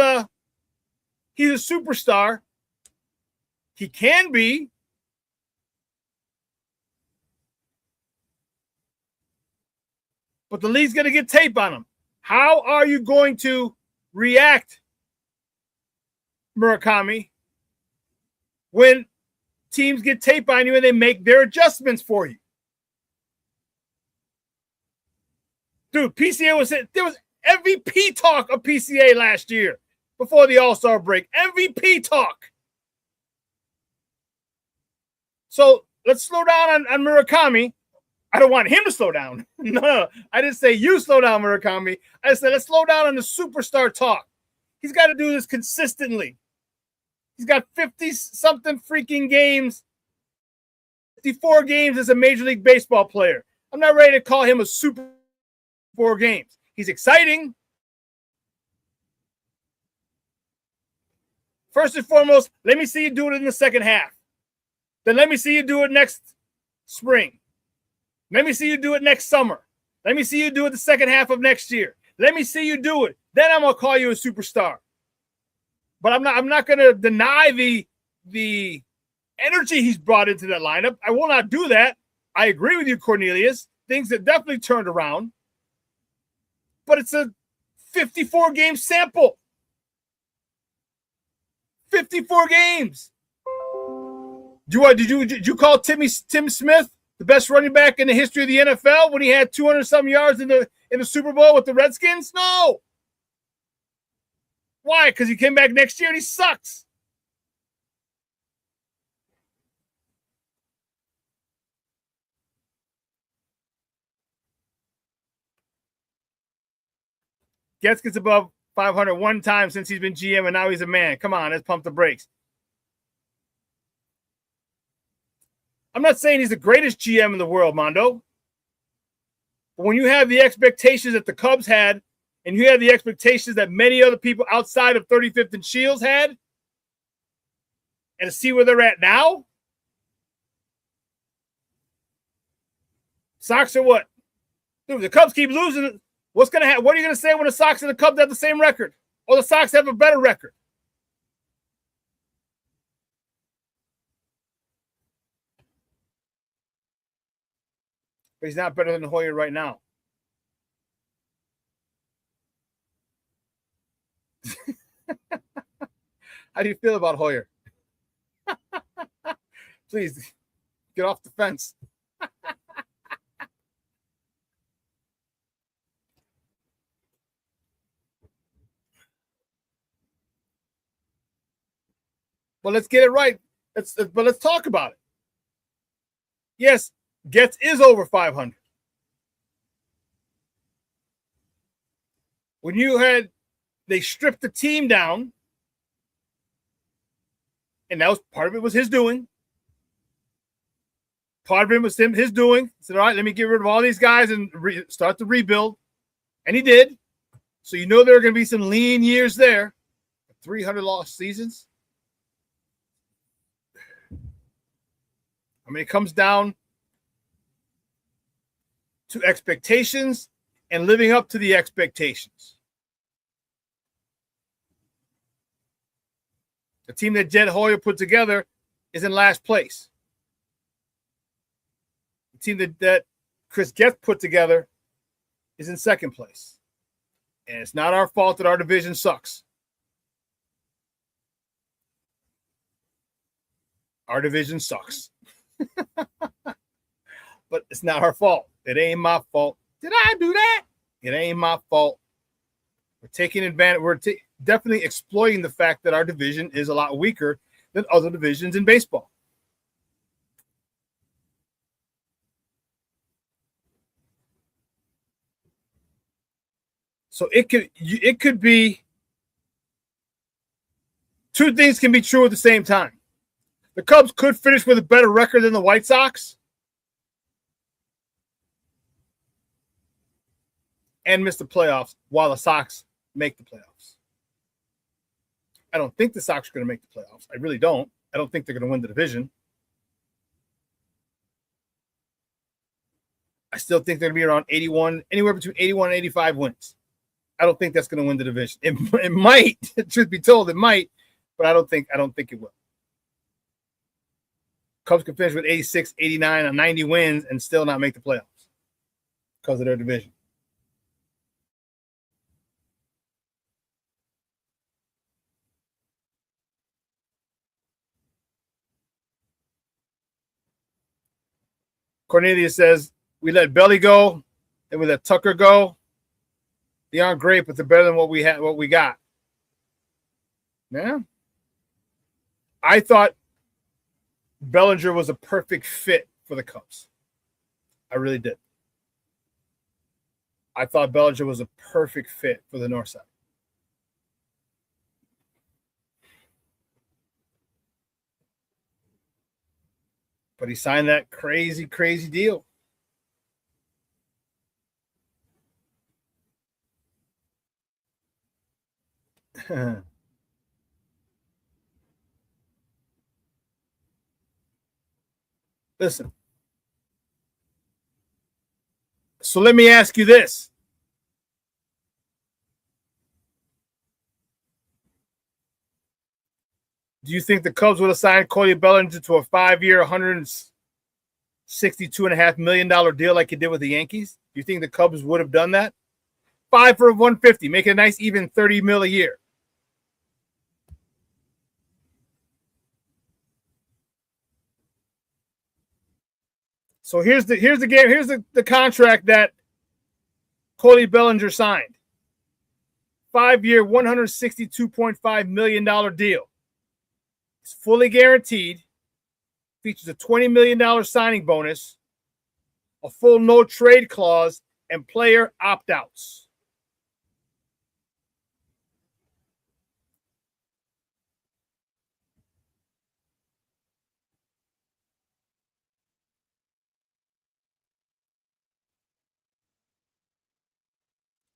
he's a superstar. He can be. But the league's going to get tape on him. How are you going to react, Murakami, when teams get tape on you and they make their adjustments for you? Dude, there was MVP talk of PCA last year before the All-Star break. MVP talk. So let's slow down on Murakami. I don't want him to slow down. No, I didn't say you slow down, Murakami. I said let's slow down on the superstar talk. He's got to do this consistently. He's got 50-something freaking games, 54 games as a Major League Baseball player. I'm not ready to call him a super 4 games. He's exciting. First and foremost, let me see you do it in the second half. Then let me see you do it next spring. Let me see you do it next summer. Let me see you do it the second half of next year. Let me see you do it. Then I'm gonna call you a superstar. But I'm not gonna deny the energy he's brought into that lineup. I will not do that. I agree with you, Cornelius. Things that definitely turned around. But it's a 54-game sample. 54 games. Did you call Tim Smith the best running back in the history of the NFL when he had 200-some yards in the Super Bowl with the Redskins? No. Why? Because he came back next year and he sucks. Gets above 500 one time since he's been GM, and now he's a man. Come on, let's pump the brakes. I'm not saying he's the greatest GM in the world, Mondo. But when you have the expectations that the Cubs had, and you have the expectations that many other people outside of 35th and Shields had, and to see where they're at now, Sox are what? Dude, the Cubs keep losing. What's going to happen? What are you going to say when the Sox and the Cubs have the same record? Or the Sox have a better record? But he's not better than Hoyer right now. How do you feel about Hoyer? Please, get off the fence. Well, let's get it right. But let's talk about it. Yes, Getz is over 500. When they stripped the team down, and that was part of it was his doing. Part of it was his doing. He said, all right, let me get rid of all these guys and start the rebuild. And he did. So you know there are going to be some lean years there. 300 lost seasons. I mean, it comes down to expectations and living up to the expectations. The team that Jed Hoyer put together is in last place. The team that Chris Getz put together is in second place. And it's not our fault that our division sucks. Our division sucks. But it's not our fault. It ain't my fault. Did I do that? It ain't my fault. We're taking advantage. We're definitely exploiting the fact that our division is a lot weaker than other divisions in baseball. So it could be two things can be true at the same time. The Cubs could finish with a better record than the White Sox and miss the playoffs while the Sox make the playoffs. I don't think the Sox are going to make the playoffs. I really don't. I don't think they're going to win the division. I still think they're going to be around 81, anywhere between 81 and 85 wins. I don't think that's going to win the division. It might, truth be told, it might, but I don't think it will. Cubs can finish with 86, 89, or 90 wins and still not make the playoffs because of their division. Cornelius says, we let Belly go, and we let Tucker go. They aren't great, but they're better than what we got. Yeah. I thought Bellinger was a perfect fit for the Cubs. I really did. I thought Bellinger was a perfect fit for the North Side. But he signed that crazy, crazy deal. Listen. So let me ask you this. Do you think the Cubs would have signed Cody Bellinger to a 5-year, $162.5 million deal like he did with the Yankees? Do you think the Cubs would have done that? 5 for $150, make it a nice even $30 million a year. So here's the contract that Cody Bellinger signed. 5-year, $162.5 million deal. It's fully guaranteed. Features a $20 million signing bonus, a full no trade clause, and player opt-outs.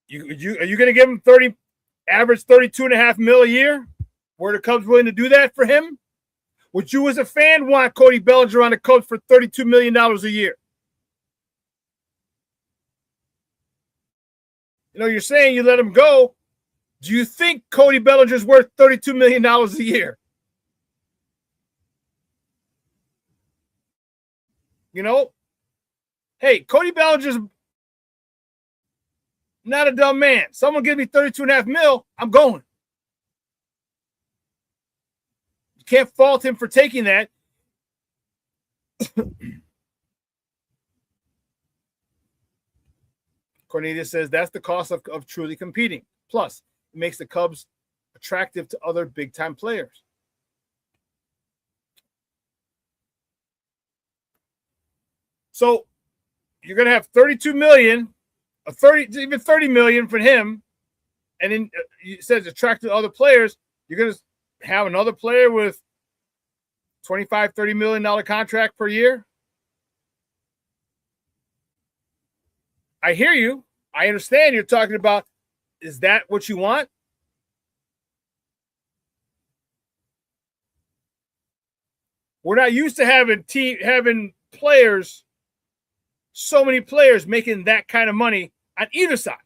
Are you going to give him average $32.5 million a year? Were the Cubs willing to do that for him? Would you, as a fan, want Cody Bellinger on the Cubs for $32 million a year? You know, you're saying you let him go. Do you think Cody Bellinger's worth $32 million a year? You know, hey, Cody Bellinger's not a dumb man. Someone give me $32.5 million, I'm going. You can't fault him for taking that. Cornelius says that's the cost of truly competing. Plus, it makes the Cubs attractive to other big-time players. So you're going to have $32 million, even $30 million for him, and then it says attractive to other players. You're going to have another player with $25, $30 million contract per year. I hear you. I understand you're talking about, is that what you want? We're not used to having players, so many players making that kind of money on either side.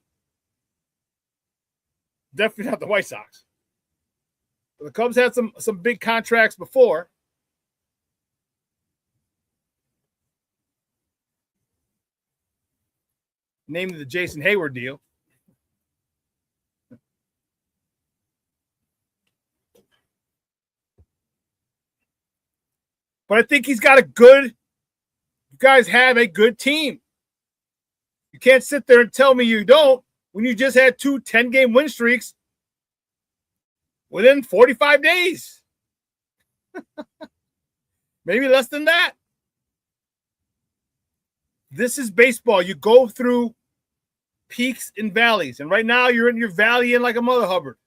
Definitely not the White Sox. But the Cubs had some big contracts before. Namely the Jason Hayward deal. But I think you guys have a good team. You can't sit there and tell me you don't when you just had 2 10-game win streaks within 45 days. Maybe less than that. This is baseball. You go through peaks and valleys. And right now you're in your valley in like a Mother Hubbard.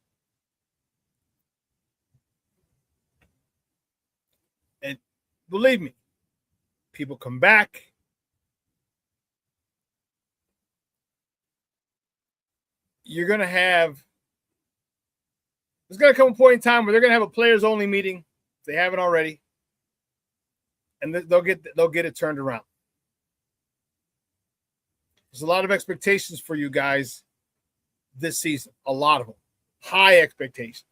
And believe me, people come back. There's going to come a point in time where they're going to have a players only meeting if they haven't already. And they'll get it turned around. There's a lot of expectations for you guys this season. A lot of them. High expectations.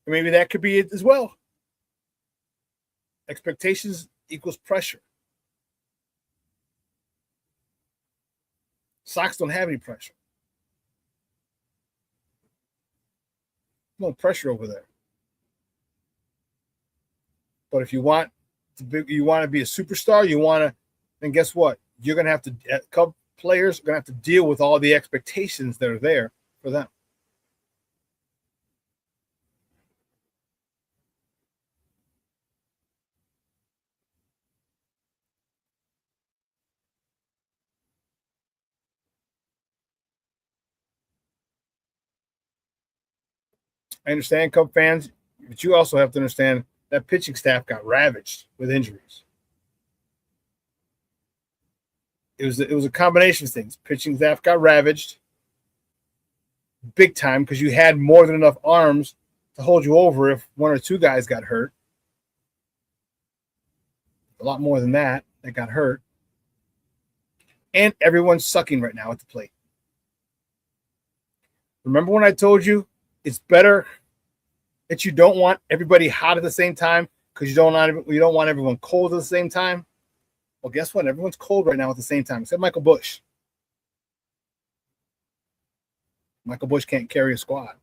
And maybe that could be it as well. Expectations equals pressure. Sox don't have any pressure. No pressure over there. But if you want to be a superstar, then guess what? You're going to have to, Cub players are going to have to deal with all the expectations that are there for them. I understand, Cub fans, but you also have to understand that pitching staff got ravaged with injuries. It was a combination of things. Pitching staff got ravaged big time because you had more than enough arms to hold you over if 1 or 2 guys got hurt. A lot more than that got hurt. And everyone's sucking right now at the plate. Remember when I told you it's better that you don't want everybody hot at the same time because you don't want everyone cold at the same time? Well, guess what? Everyone's cold right now at the same time, except Michael Busch. Michael Busch can't carry a squad.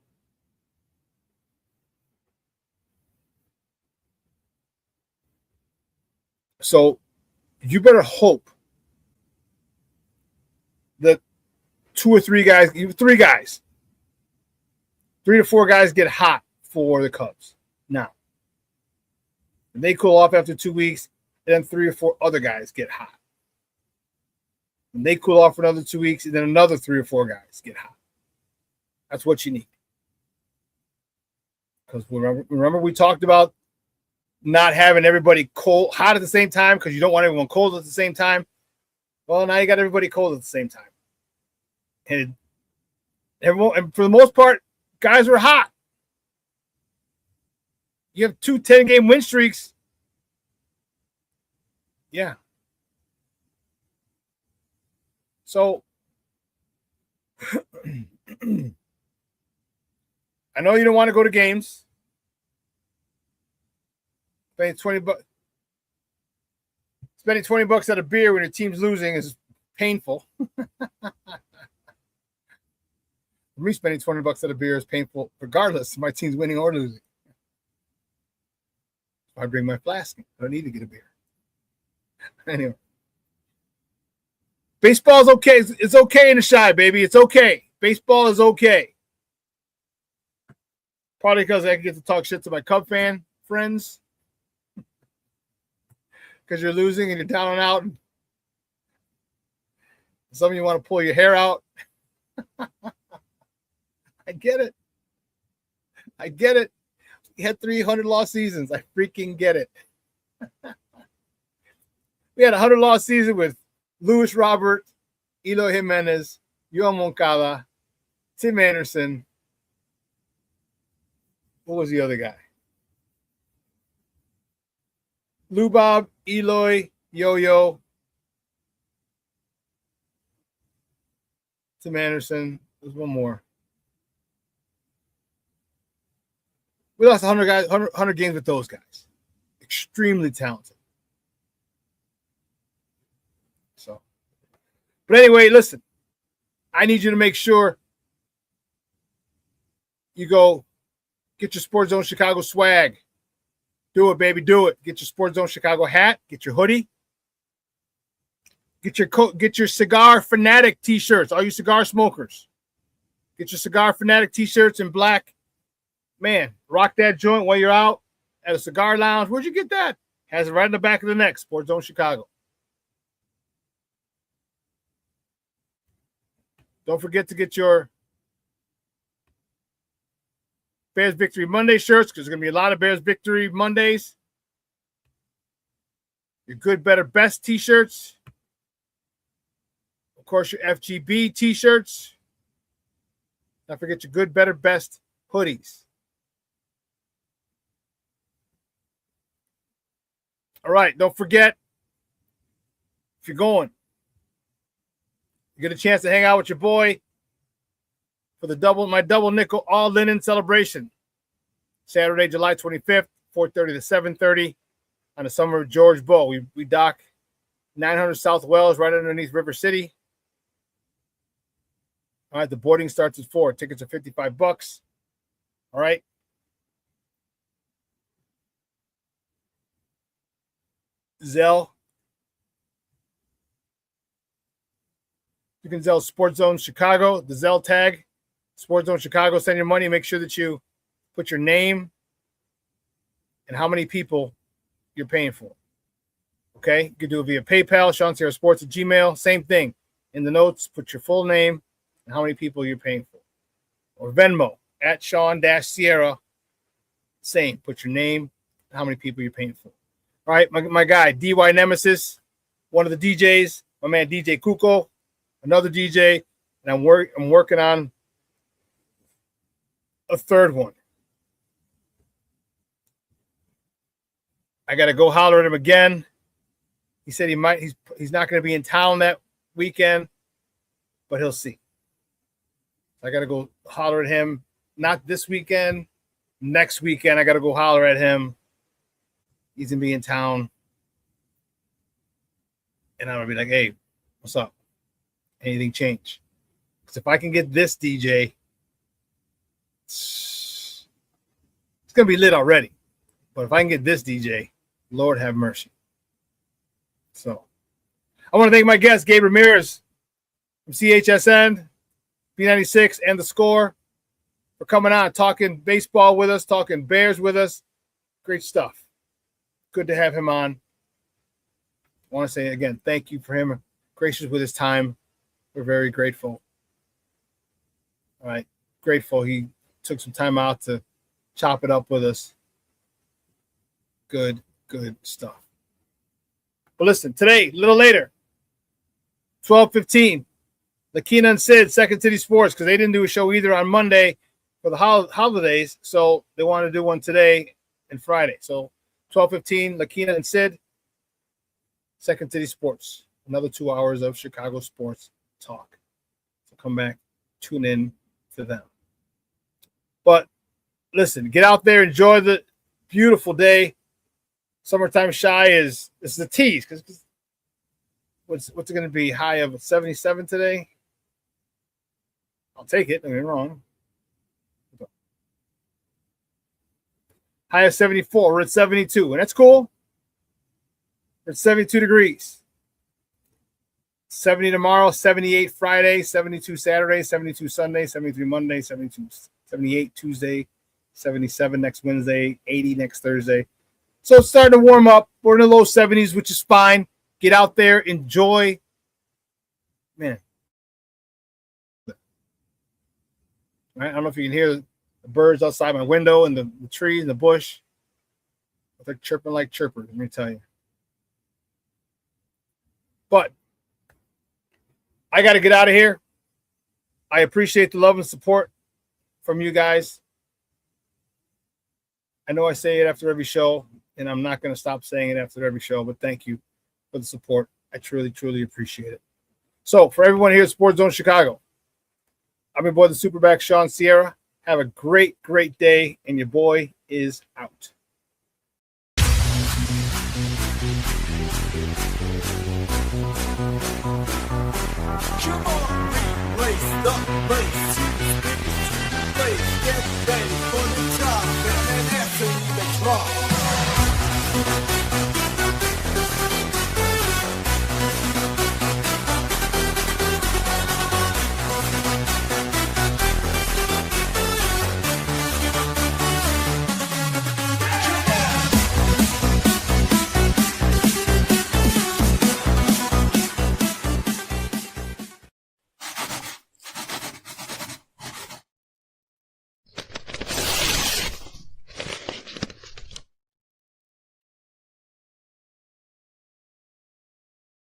So you better hope that 3 to 4 guys get hot for the Cubs. Now, they cool off after 2 weeks, and then 3 or 4 other guys get hot. And they cool off for another 2 weeks, and then another 3 or 4 guys get hot. That's what you need. Because remember we talked about not having everybody hot at the same time because you don't want everyone cold at the same time. Well, now you got everybody cold at the same time. And for the most part, guys were hot. You have 2 10-game win streaks. Yeah. So I know you don't want to go to games. Spending $20 at a beer when your team's losing is painful. For me, spending $20 at a beer is painful, regardless if my team's winning or losing. I bring my flask. I don't need to get a beer. Anyway. Baseball's okay. It's okay in the shy, baby. It's okay. Baseball is okay. Probably because I can get to talk shit to my Cub fan friends. Because you're losing and you're down and out. Some of you want to pull your hair out. I get it. We had 300 lost seasons. I freaking get it. We had a 100 lost season with Luis Robert, Eloy Jimenez, Yoel Moncada, Tim Anderson. What was the other guy? Lou Bob, Eloy, Yo-Yo, Tim Anderson. There's one more. We lost 100 games with those guys. Extremely talented. So, but anyway, listen. I need you to make sure you go get your Sports Zone Chicago swag. Do it, baby. Do it. Get your Sports Zone Chicago hat. Get your hoodie. Get your Cigar Fanatic t-shirts. All you cigar smokers. Get your Cigar Fanatic t-shirts in black. Man, rock that joint while you're out at a cigar lounge. Where'd you get that? Has it right in the back of the neck. Sports Zone Chicago. Don't forget to get your Bears Victory Monday shirts because there's going to be a lot of Bears Victory Mondays. Your Good, Better, Best t-shirts. Of course, your FGB t-shirts. Don't forget your Good, Better, Best hoodies. All right, don't forget, if you're going, you get a chance to hang out with your boy for my double nickel all linen celebration. Saturday, July 25th, 4:30 to 7:30 on the Summer of George Bow. We dock 900 South Wells right underneath River City. All right, the boarding starts at 4. Tickets are $55. All right. Zelle. You can Zelle Sports Zone Chicago, the Zelle tag. Sports Zone Chicago, send your money. Make sure that you put your name and how many people you're paying for. Okay? You can do it via PayPal, ShawnSierraSports at Gmail. Same thing. In the notes, put your full name and how many people you're paying for. Or Venmo at Shawn-Sierra. Same. Put your name and how many people you're paying for. All right, my guy, DY Nemesis, one of the DJs, my man DJ Kuko, another DJ, and I'm working on a third one. I got to go holler at him again. He said he's not going to be in town that weekend, but he'll see. I got to go holler at him, not this weekend, next weekend. I got to go holler at him. He's going to be in town. And I'm going to be like, hey, what's up? Anything change? Because if I can get this DJ, it's going to be lit already. But if I can get this DJ, Lord have mercy. So I want to thank my guest, Gabe Ramirez from CHSN, B96, and The Score for coming on, talking baseball with us, talking Bears with us. Great stuff. Good to have him on. I want to say, again, thank you for him. Gracious with his time. We're very grateful. All right. Grateful he took some time out to chop it up with us. Good stuff. But listen, today, a little later, 12:15, Lakina and Sid, Second City Sports, because they didn't do a show either on Monday for the holidays, so they wanted to do one today and Friday. So 12:15, Lakina and Sid, Second City Sports. Another 2 hours of Chicago sports talk. So come back, tune in to them. But listen, get out there, enjoy the beautiful day. Summertime shy this is a tease because what's it going to be? High of 77 today. I'll take it. Don't get me wrong. High of 74. We're at 72, and that's cool. We're at 72 degrees. 70 tomorrow, 78 Friday, 72 Saturday, 72 Sunday, 73 Monday, 78 Tuesday, 77 next Wednesday, 80 next Thursday. So it's starting to warm up. We're in the low 70s, which is fine. Get out there, enjoy. Man. All right, I don't know if you can hear the birds outside my window and the trees and the bush. They're chirping like chirpers, let me tell you. But I got to get out of here. I appreciate the love and support from you guys. I know I say it after every show, and I'm not going to stop saying it after every show, but thank you for the support. I truly, truly appreciate it. So for everyone here at Sports Zone Chicago, I'm your boy, the SuperBack, Shawn Sierra. Have a great day, and your boy is out. Come on, race the place. Get ready for